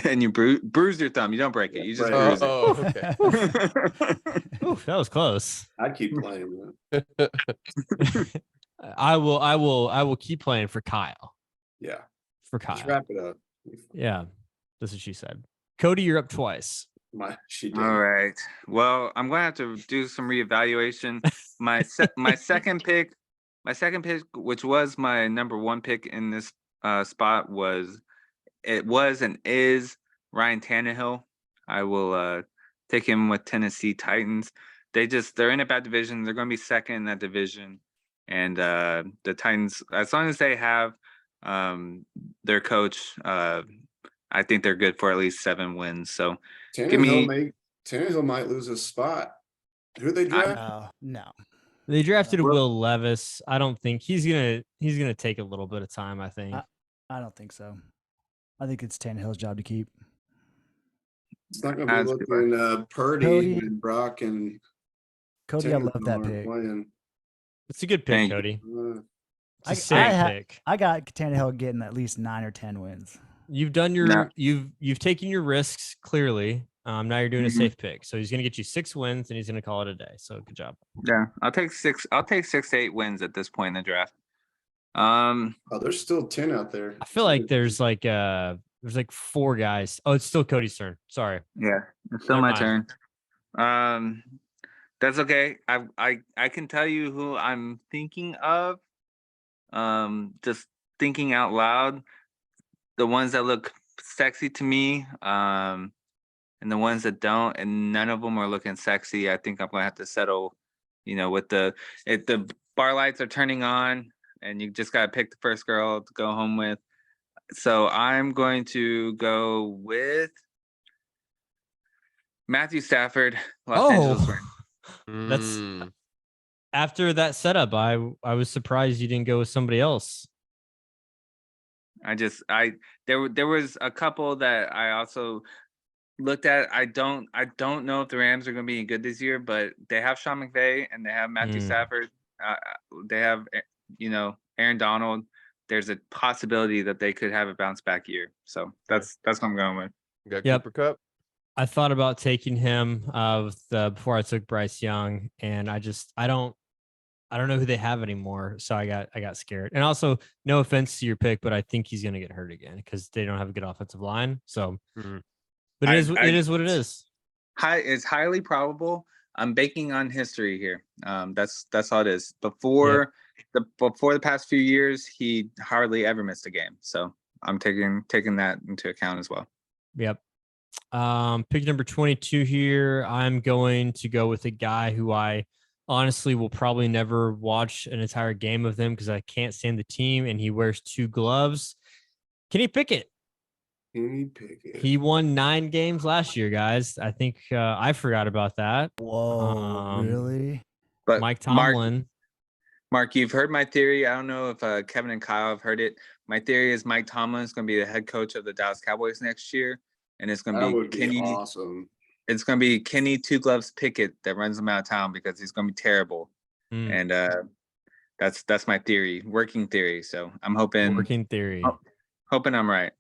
and you bruise your thumb. You don't break it. You just bruise
Oh, okay.
it.
Oof, that was close.
I'd keep playing.
I will keep playing for Kyle.
Yeah.
For Kyle.
Just wrap it up.
Yeah, that's what she said. Cody, you're up twice.
She did.
All right. Well, I'm going to have to do some reevaluation. My second pick, which was my number 1 pick in this spot, was and is Ryan Tannehill. I will take him with Tennessee Titans. They're in a bad division. They're going to be second in that division. And the Titans, as long as they have their coach. I think they're good for at least 7 wins. So
Tannehill might lose his spot. Who they draft?
No.
They drafted Will Levis. I don't think he's gonna take a little bit of time. I think.
I don't think so. I think it's Tannehill's job to keep.
It's not gonna be looking Purdy and Brock and
Cody. I love that pick.
It's a good pick, Cody. It's a safe pick.
I got Tannehill getting at least 9 or 10 wins.
You've done your you've taken your risks clearly. Now you're doing a safe pick. So he's gonna get you 6 wins and he's gonna call it a day. So good job.
Yeah, I'll take 6 to 8 wins at this point in the draft.
There's still 10 out there.
I feel like there's like 4 guys. Oh, it's still Cody's turn. Sorry.
Yeah, it's still my turn. That's okay. I can tell you who I'm thinking of. Just thinking out loud. The ones that look sexy to me, and the ones that don't, and none of them are looking sexy. I think I'm gonna have to settle, with the bar lights are turning on, and you just gotta pick the first girl to go home with. So I'm going to go with Matthew Stafford, Los Angeles Rams.
That's after that setup. I was surprised you didn't go with somebody else.
There was a couple that I also looked at. I don't know if the Rams are going to be good this year, but they have Sean McVay and they have Matthew Stafford. They have Aaron Donald. There's a possibility that they could have a bounce back year. So that's what I'm going with.
You got Cooper Kupp.
I thought about taking him before I took Bryce Young, and I don't know who they have anymore, so I got scared. And also, no offense to your pick, but I think he's going to get hurt again because they don't have a good offensive line. So, but it is what it is.
It's highly probable. I'm banking on history here. That's all it is. Before the past few years, he hardly ever missed a game. So I'm taking that into account as well.
Yep. Pick number 22 here. I'm going to go with a guy who I honestly will probably never watch an entire game of them because I can't stand the team, and he wears 2 gloves. Kenny Pickett. He won 9 games last year, guys. I think I forgot about that.
Whoa, really?
But
Mike Tomlin.
Mark, you've heard my theory. I don't know if Kevin and Kyle have heard it. My theory is Mike Tomlin is going to be the head coach of the Dallas Cowboys next year, and it's going to be Kenny.
Awesome.
It's going to be Kenny 2 Gloves Pickett that runs him out of town because he's going to be terrible. And that's my theory, working theory. So I'm hoping hoping I'm right.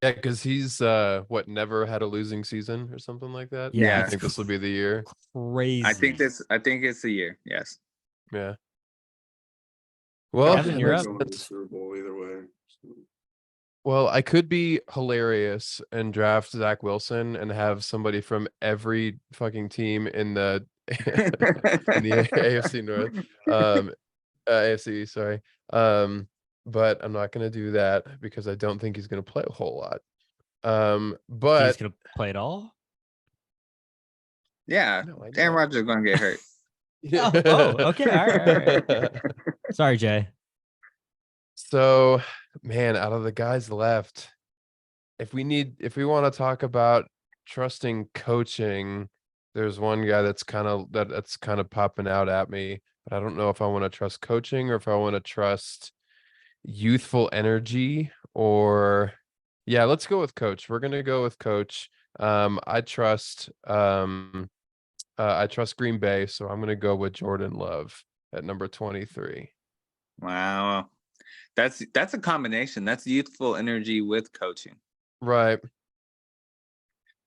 Yeah, because he's never had a losing season or something like that.
Yeah,
I think this will be the year.
Crazy.
I think it's the year. Yes.
Yeah. Well,
you're up.
Super Bowl either way.
Well, I could be hilarious and draft Zach Wilson and have somebody from every fucking team in the AFC North, AFC, sorry. But I'm not going to do that because I don't think he's going to play a whole lot. But
he's going to play it all.
Yeah, Aaron Rodgers is going to get hurt.
Okay, all right. Sorry, Jay.
So, man, out of the guys left, if we want to talk about trusting coaching, there's one guy that's kind of popping out at me, but I don't know if I want to trust coaching or if I want to trust youthful energy let's go with coach. We're going to go with coach. I trust Green Bay, so I'm going to go with Jordan Love at number 23.
Wow. That's a combination. That's youthful energy with coaching.
Right.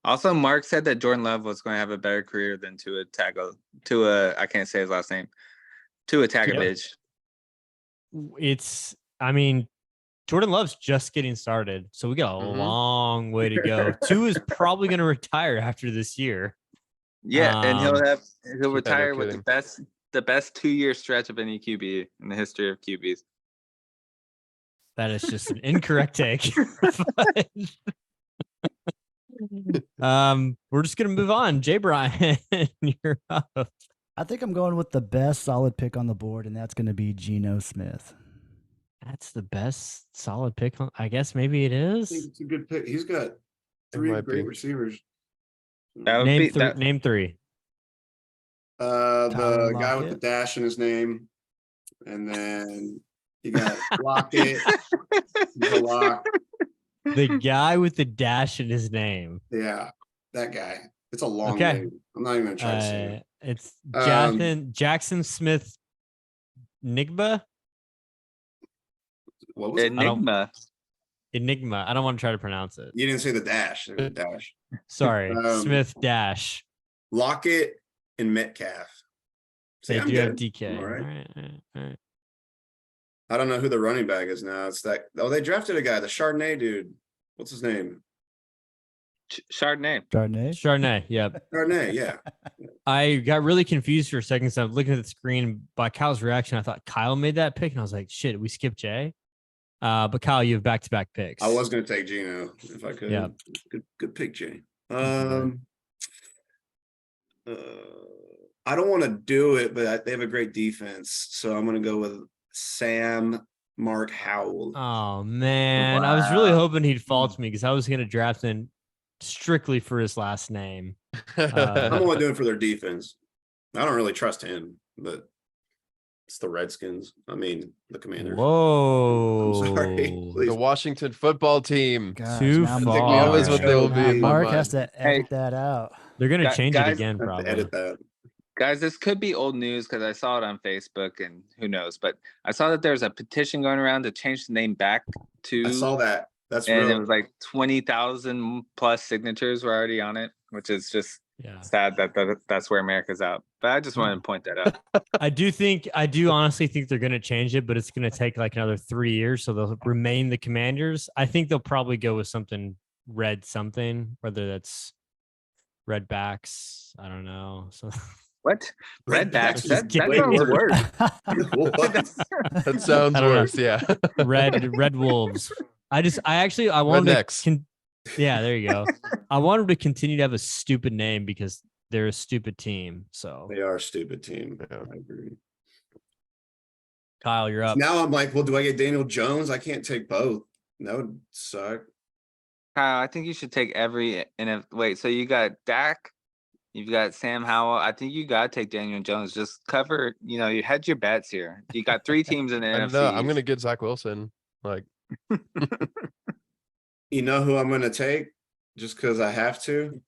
Also, Mark said that Jordan Love was going to have a better career than I can't say his last name. Tua Tagovailoa.
Jordan Love's just getting started, so we got a long way to go. Tua is probably going to retire after this year.
Yeah, and he'll retire with the best 2-year stretch of any QB in the history of QBs.
That is just an incorrect take. We're just gonna move on. Jay Brian, you're up.
I think I'm going with the best solid pick on the board, and that's going to be Geno Smith.
That's the best solid pick. I guess maybe it
I
is.
think it's a good pick. He's got 3
might
great
be.
receivers.
That would be that.
Name 3.
The
Tyler
guy with the
Lockett.
dash in his name, and then you got Lockett. He's a lock.
The guy with the dash in his name.
Yeah, that guy. It's a long
Okay.
name. I'm not even gonna try to say it.
It's
Um,
Jackson Smith Nigba.
What was it?
Enigma.
Enigma. I don't want to try to pronounce it.
You didn't say the dash. There's a dash.
Sorry, Smith
Um,
Dash.
Lockett and Metcalf. See,
They
I'm
do have
good.
DK.
I'm all
All
right.
right, all right.
I don't know who the running back is now. It's that. Oh, they drafted a guy, the Chardonnay dude. What's his name?
Chardonnay.
Chardonnay.
Chardonnay. Yep.
Chardonnay. Yeah.
I got really confused for a second. So I'm looking at the screen. By Kyle's reaction, I thought Kyle made that pick, and I was like, "Shit, we skipped Jay." But Kyle, you have back-to-back picks.
I was gonna take Gino if I could.
Yeah.
Good pick, Jay.
Okay.
I don't want to do it, but they have a great defense, so I'm gonna go with Sam Mark Howell.
Oh man, I was really hoping he'd fall to me because I was going to draft him strictly for his last name.
I'm only doing it for their defense. I don't really trust him, but it's the Redskins. I mean, the Commanders.
Whoa!
I'm sorry.
The
Please.
Washington football team.
Gosh,
Too
now
far.
Always what they will be
now
in my
Mark
mind.
has to edit that out.
They're going to change it
Guys,
again,
I have to
probably.
edit that.
Guys, this could be old news because I saw it on Facebook and who knows, but I saw that there's a petition going around to change the name back to.
I saw that. That's
and
real.
it was like 20,000 plus signatures were already on it, which is just
Yeah.
sad that's where America's out. But I just wanted to point that out.
I do honestly think they're going to change it, but it's going to take like another 3 years. So they'll remain the Commanders. I think they'll probably go with something, whether that's Redbacks. I don't know. So
What? Redbacks?
Just
That
kidding.
sounds
Word.
worse.
What?
That sounds
I don't know.
worse. Yeah.
Red Wolves. I wanted
Rednecks.
yeah, there you go. I want them to continue to have a stupid name because they're a stupid team. So
They are a stupid team.
Yeah.
I agree.
Kyle, you're up.
Now I'm like, well, do I get Daniel Jones? I can't take both. That would suck.
Kyle, I think you should take wait, so you got Dak, you've got Sam Howell. I think you gotta take Daniel Jones. Just cover, you hedge your bets here. You got 3 teams in the
I don't
NFC.
know. I'm gonna get Zach Wilson. Like,
You know who I'm gonna take just because I have to?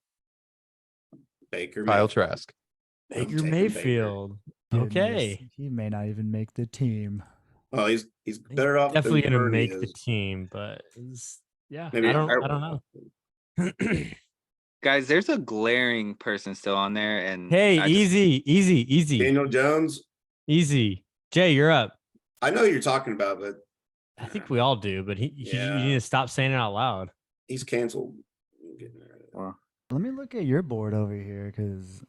Baker
Kyle
Mayfield.
Trask.
I'm
Baker
taking
Mayfield. Okay.
Goodness, he may not even make the team.
Oh, he's better off.
Definitely
than
gonna
Purdy
make the
is.
team, but yeah,
Maybe
I don't know.
Guys, there's a glaring person still on there, and
Hey,
I just-
easy.
Daniel Jones.
Jay, you're up.
I know who you're talking about, but
I think we all do, but you
Yeah.
need to stop saying it out loud.
he's canceled. I'm getting rid of it.
well,
Let me look at your board over here, because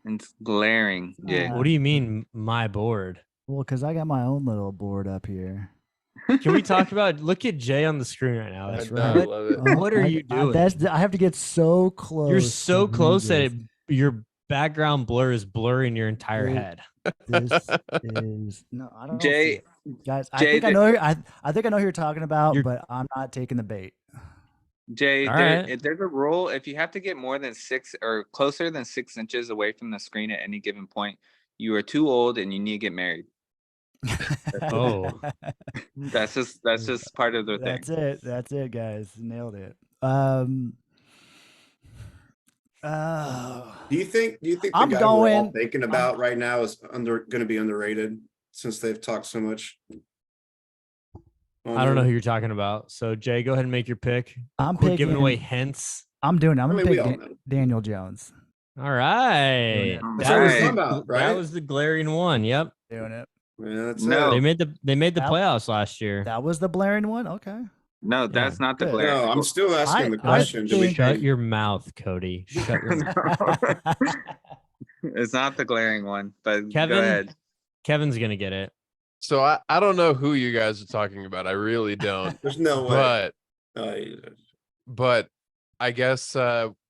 it's glaring. Yeah.
What do you mean, my board?
I got my own little board up here.
Can we talk about? Look at Jay on the screen right now.
That's
I
right.
know, I love it.
What are you doing?
I have to get so close.
You're so
to read
close that
this.
your background blur is blurring your entire
Dude.
head.
This is no. I don't know.
Jay,
Guys, I
Jay,
think I know. I think I know who you're talking about,
You're-
but I'm not taking the bait.
Jay,
All
there,
right.
there's a rule. If you have to get more than 6 or closer than 6 inches away from the screen at any given point, you are too old and you need to get married.
Oh.
That's just part of the thing.
That's it, guys. Nailed it.
Do you think the
I'm
guy we're all
going-
thinking about right now is going to be underrated since they've talked so much?
I don't know who you're talking about. So Jay, go ahead and make your pick.
I'm
Quit
picking.
giving away hints.
I'm doing it. I'm
I
gonna
mean, we
pick
all know.
Daniel Jones.
All right.
Doing
That's what we're
Right.
talking about,
That
right?
was the glaring one. Yep.
Doing it.
Yeah, that's
No.
it.
They made the
That-
playoffs last year.
That was the blaring one. Okay.
No, that's not the
Good.
glare.
No, I'm still asking the
I
question. Do we
think-
Shut
think
your mouth, Cody. Shut your mouth.
It's not the glaring one, but
Kevin?
go ahead.
Kevin's gonna get it.
So I don't know who you guys are talking about. I really don't.
there's no way?
But but I guess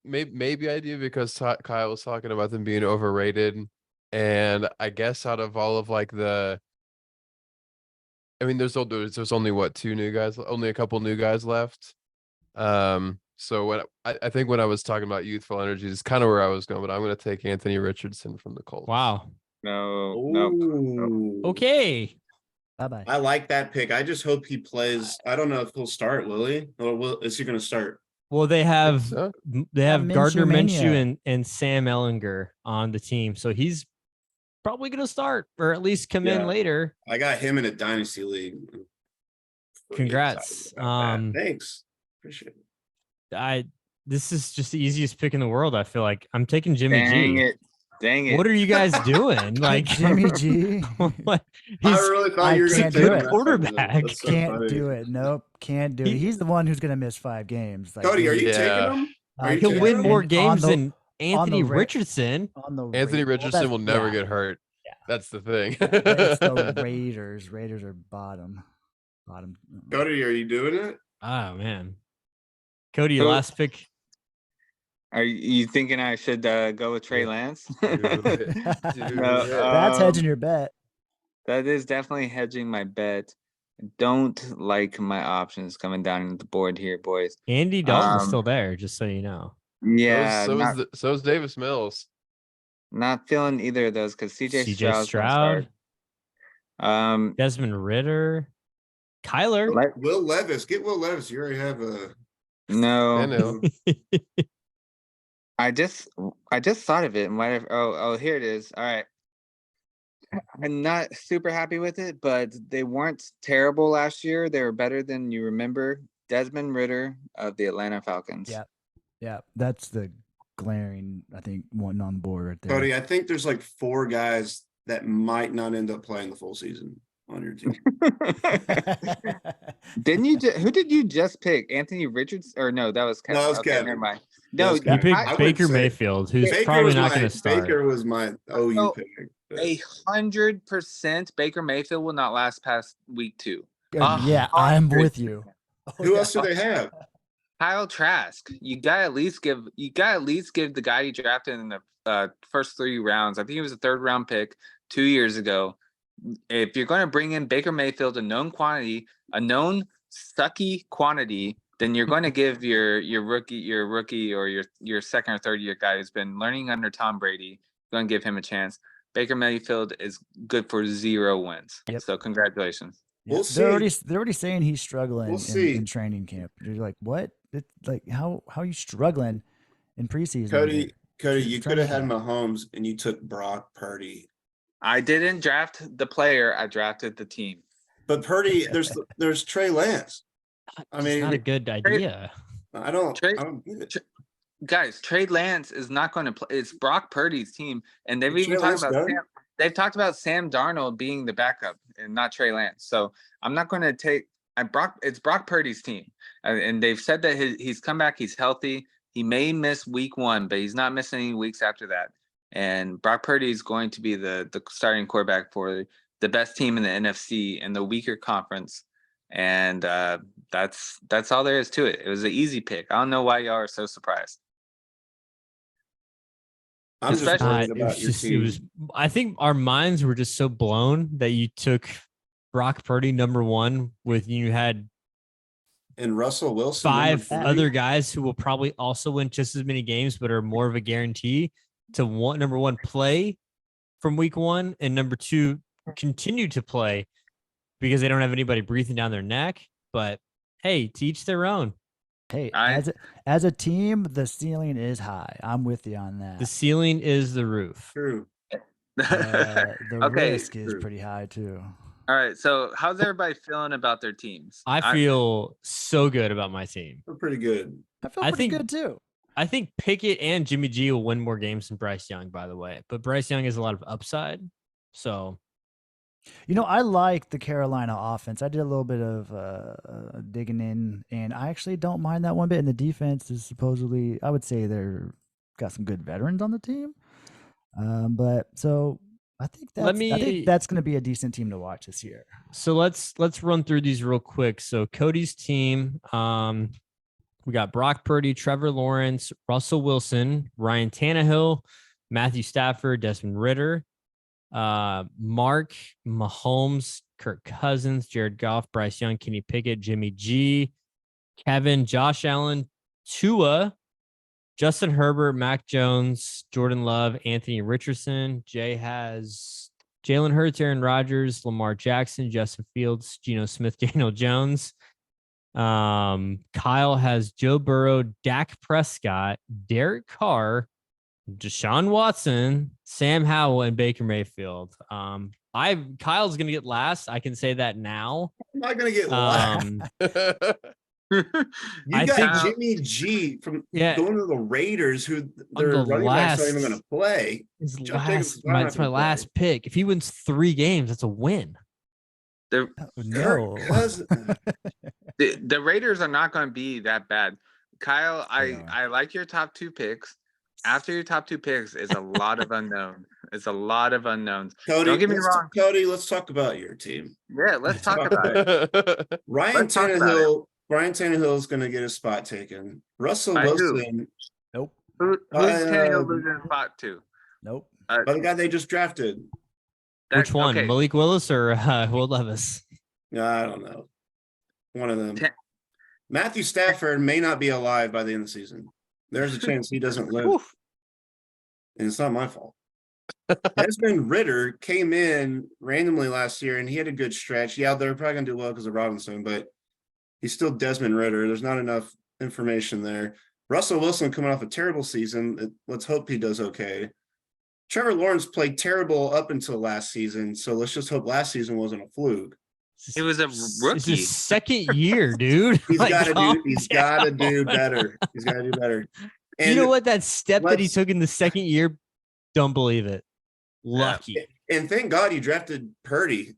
maybe I do because Kyle was talking about them being overrated, and I guess out of all of like the I mean, there's only what, 2 new guys, only a couple new guys left. So when I think when I was talking about youthful energy is kind of where I was going, but I'm going to take Anthony Richardson from the Colts.
Wow.
No.
Ooh.
Okay.
Bye-bye.
I like that pick. I just hope he plays. I don't know if he'll start, will he? Or is he going to start?
Well, they have
so.
Gardner
Minshew
Minshew and Sam Ellinger on the team, so he's probably going to start or at least come in
Yeah.
later.
I got him in a dynasty league. Pretty
Congrats.
excited about that. Thanks. Appreciate it.
This is just the easiest pick in the world. I feel like I'm taking Jimmy G.
Dang it.
What are you guys doing? Like
Jimmy G.
what?
I
He's
really thought you were going
can't
to
do
take
it.
him.
Quarterback.
That's so
Can't
funny.
do it. Nope. Can't do it. He's the one who's going to miss 5 games. Like,
Cody, are you
Yeah.
taking him? Are you
he'll
taking
win
him?
more
And
games
on the-
than Anthony
Ra-
Richardson.
on the
Anthony
Ra-
Richardson
well,
will never
yeah.
get hurt.
Yeah.
That's the thing.
It's the Raiders. Raiders are bottom.
Cody, are you doing it?
Oh man. Cody,
Who-
last pick.
Are you thinking I should go with Trey
Yeah.
Lance?
That's
No,
hedging your bet.
That is definitely hedging my bet. Don't like my options coming down the board here, boys.
Andy Dalton's
Um,
still there, just so you know.
Yeah,
So is Davis Mills.
not feeling either of those because CJ
CJ
Stroud.
Desmond Ritter, Kyler.
Will Levis. Get Will Levis. You already have a.
I
No,
know.
I just thought of it and whatever. Oh, here it is. All right. I'm not super happy with it, but they weren't terrible last year. They were better than you remember. Desmond Ritter of the Atlanta Falcons.
Yeah. Yeah, that's the glaring, I think, one on the board right there.
Cody, I think there's like 4 guys that might not end up playing the full season on your team.
Didn't you? Who did you just pick? Anthony Richards? Or no, that was Kevin.
No, that was
Okay,
Kevin.
never mind.
That
No,
was
You
Kevin.
picked
I would
Baker
say-
Mayfield, who's
Baker
probably
was
not
my-
going to start.
Baker was my OU
Oh,
pick.
100% Baker Mayfield will not last past week 2.
Yeah, I'm with you.
Who else do they have?
Kyle Trask. You gotta at least give the guy you drafted in the first 3 rounds. I think he was a 3rd round pick 2 years ago. If you're going to bring in Baker Mayfield, a known sucky quantity, then you're going to give your rookie or your second or third year guy who's been learning under Tom Brady, going to give him a chance. Baker Mayfield is good for 0 wins.
Yep.
So congratulations.
Yeah,
We'll
they're
see.
already saying he's struggling
We'll see.
in training camp. You're like, what? It's like, how are you struggling in preseason?
Cody,
He's
you
trying
could have
to
had
help.
Mahomes and you took Brock Purdy.
I didn't draft the player. I drafted the team.
But Purdy, there's Trey Lance. I
It's
mean,
not a good idea.
I don't
Trey-
get it.
Guys, Trey Lance is not going to play. It's Brock Purdy's team, and they've
Is
even
Trey
talked
Lance
about
done?
they've talked about Sam Darnold being the backup and not Trey Lance. So I'm not going to take. It's Brock Purdy's team, and they've said that he's come back. He's healthy. He may miss week 1, but he's not missing any weeks after that. And Brock Purdy is going to be the starting quarterback for the best team in the NFC and the weaker conference. And that's all there is to it. It was an easy pick. I don't know why y'all are so surprised.
I'm just
Especially-
worried
It
about
was
your
just, it
team.
was. I think our minds were just so blown that you took Brock Purdy number 1 with you had
And Russell Wilson. number
5
three.
other guys who will probably also win just as many games, but are more of a guarantee to number 1 play from week 1, and number 2 continue to play because they don't have anybody breathing down their neck. But hey, to each their own.
Hey, as a team, the ceiling is high. I'm with you on that.
The ceiling is the roof.
True.
The
Okay.
risk is
True.
pretty high too.
All right. So how's everybody feeling about their teams?
I feel so good about my team.
We're pretty good.
I feel
I
pretty
think-
good too.
I think Pickett and Jimmy G will win more games than Bryce Young, by the way. But Bryce Young has a lot of upside. So
You know, I like the Carolina offense. I did a little bit of digging in, and I actually don't mind that one bit. And the defense is supposedly, I would say they're got some good veterans on the team. But so I think that's going to be a decent team to watch this year.
So let's run through these real quick. So Cody's team, we got Brock Purdy, Trevor Lawrence, Russell Wilson, Ryan Tannehill, Matthew Stafford, Desmond Ritter, Mark Mahomes, Kirk Cousins, Jared Goff, Bryce Young, Kenny Pickett, Jimmy G, Kevin, Josh Allen, Tua, Justin Herbert, Mac Jones, Jordan Love, Anthony Richardson. Jay has Jalen Hurts, Aaron Rodgers, Lamar Jackson, Justin Fields, Geno Smith, Daniel Jones. Kyle has Joe Burrow, Dak Prescott, Derek Carr, Deshaun Watson, Sam Howell, and Baker Mayfield. Kyle's gonna get last. I can say that now.
I'm not gonna get last. You got Jimmy G from going to the Raiders, who their running backs not even going to play.
It's my last pick. If he wins 3 games, that's a win.
The Raiders are not going to be that bad. Kyle, I like your top 2 picks. After your top 2 picks is a lot of unknown. It's a lot of unknowns.
Cody,
don't get me wrong.
Cody, let's talk about your team.
Yeah, let's talk about it.
Ryan Tannehill is going to get a spot taken. Russell Wilson.
Nope.
Who's Tannehill losing a spot to?
Nope.
By the guy they just drafted.
Which one? Okay. Malik Willis or Will Levis?
I don't know. One of them. Matthew Stafford may not be alive by the end of the season. There's a chance he doesn't live. And it's not my fault. Desmond Ridder came in randomly last year, and he had a good stretch. Yeah, they're probably going to do well because of Robinson, but he's still Desmond Ridder. There's not enough information there. Russell Wilson coming off a terrible season. Let's hope he does okay. Trevor Lawrence played terrible up until last season, so let's just hope last season wasn't a fluke.
It was a rookie.
It's his second year, dude.
He's got to do better. He's got to do better. And
you know what? That step that he took in the second year, don't believe it. Lucky.
And thank God you drafted Purdy,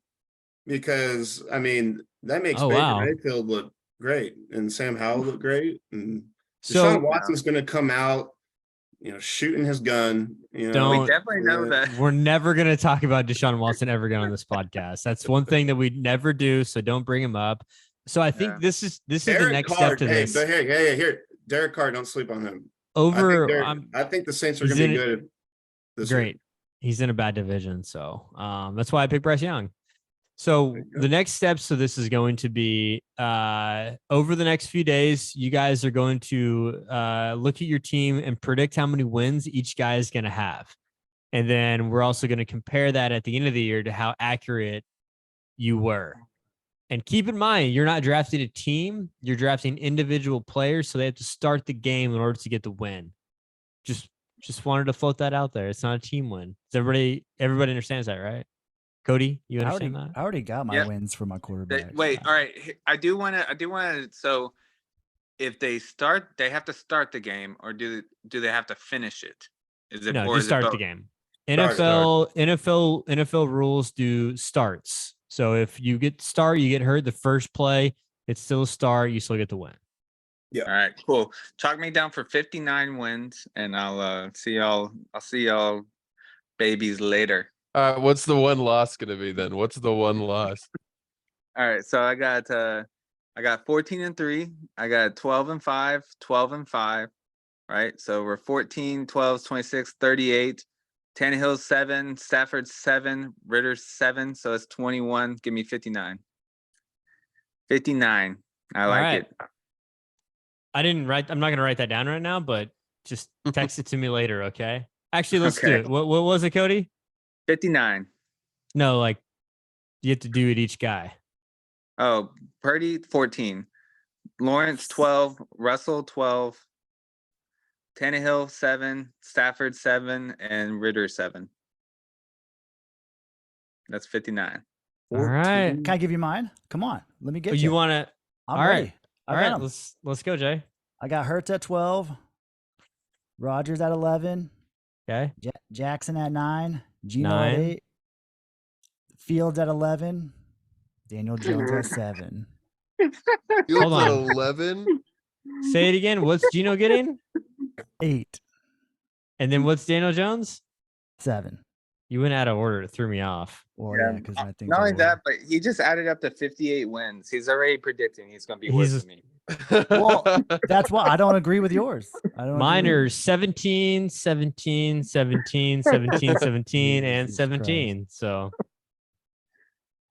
because that makes Baker Mayfield look great and Sam Howell look great. And Deshaun Watson's going to come out, shooting his gun.
We definitely know that.
We're never going to talk about Deshaun Watson ever again on this podcast. That's one thing that we never do. So don't bring him up. So I think this is the next step to this.
Here, Derek Carr, don't sleep on him. I think the Saints are going to be good.
Great. He's in a bad division, so that's why I picked Bryce Young. So the next steps to this is going to be over the next few days, you guys are going to look at your team and predict how many wins each guy is going to have. And then we're also going to compare that at the end of the year to how accurate you were. And keep in mind, you're not drafting a team, you're drafting individual players, so they have to start the game in order to get the win. Just wanted to float that out there. It's not a team win. Everybody understands that, right? Cody, you understand that?
I already got my wins for my quarterback.
Wait, all right. I do want to. So, if they start, they have to start the game, or do they have to finish it?
Just start the game. NFL rules do starts. So if you you get hurt the first play, it's still a start. You still get the win.
Yeah.
All right, cool. Chalk me down for 59 wins, and I'll see y'all babies later.
What's the one loss gonna be then? What's the one loss?
All right, so I got 14-3. I got 12-5, 12-5. Right, so we're 14, 12, 26, 38. Tannehill 7, Stafford 7, Ritter 7. So it's 21. Give me 59. 59. I like it.
I'm not going to write that down right now, but just text it to me later, okay? Actually, let's do it. What was it, Cody?
59.
No, you have to do it each guy.
Oh, Purdy 14. Lawrence 12. Russell 12. Tannehill 7. Stafford 7. And Ritter 7. That's 59.
All right.
Can I give you mine? Come on. Let me get
you. You want to?
All
right. All right, let's go, Jay.
I got Hurts at 12, Rodgers at 11,
okay,
Jackson at 9, Geno at 8, Fields at 11, Daniel Jones at 7.
Fields at 11?
Say it again. What's Geno getting?
8.
And then what's Daniel Jones?
7.
You went out of order. It threw me off.
Well, because I think
not only that, but he just added up to 58 wins. He's already predicting he's going to be worse than me.
Well, that's why I don't agree with yours.
Mine are 17, 17, 17, 17, 17, and 17. So,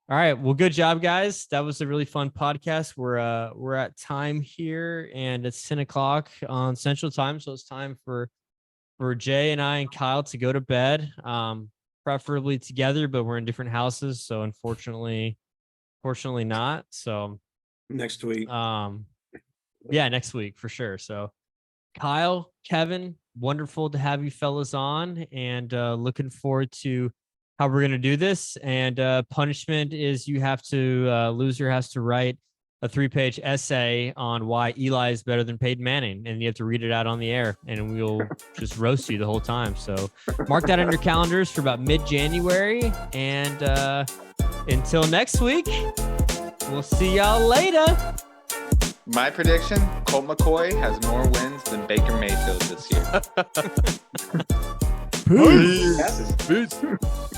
all All right. Well, good job, guys. That was a really fun podcast. We're at time here, and it's 10 o'clock on Central Time, so it's time for Jay and I and Kyle to go to bed. Preferably together, but we're in different houses, so unfortunately not. So
Next week.
Yeah, next week for sure. So Kyle, Kevin, wonderful to have you fellas on, and looking forward to how we're going to do this. And punishment is loser has to write a 3-page essay on why Eli is better than Peyton Manning, and you have to read it out on the air, and we'll just roast you the whole time. So mark that on your calendars for about mid-January, and until next week, we'll see y'all later.
My prediction, Colt McCoy has more wins than Baker Mayfield this year.
Peace.
Peace.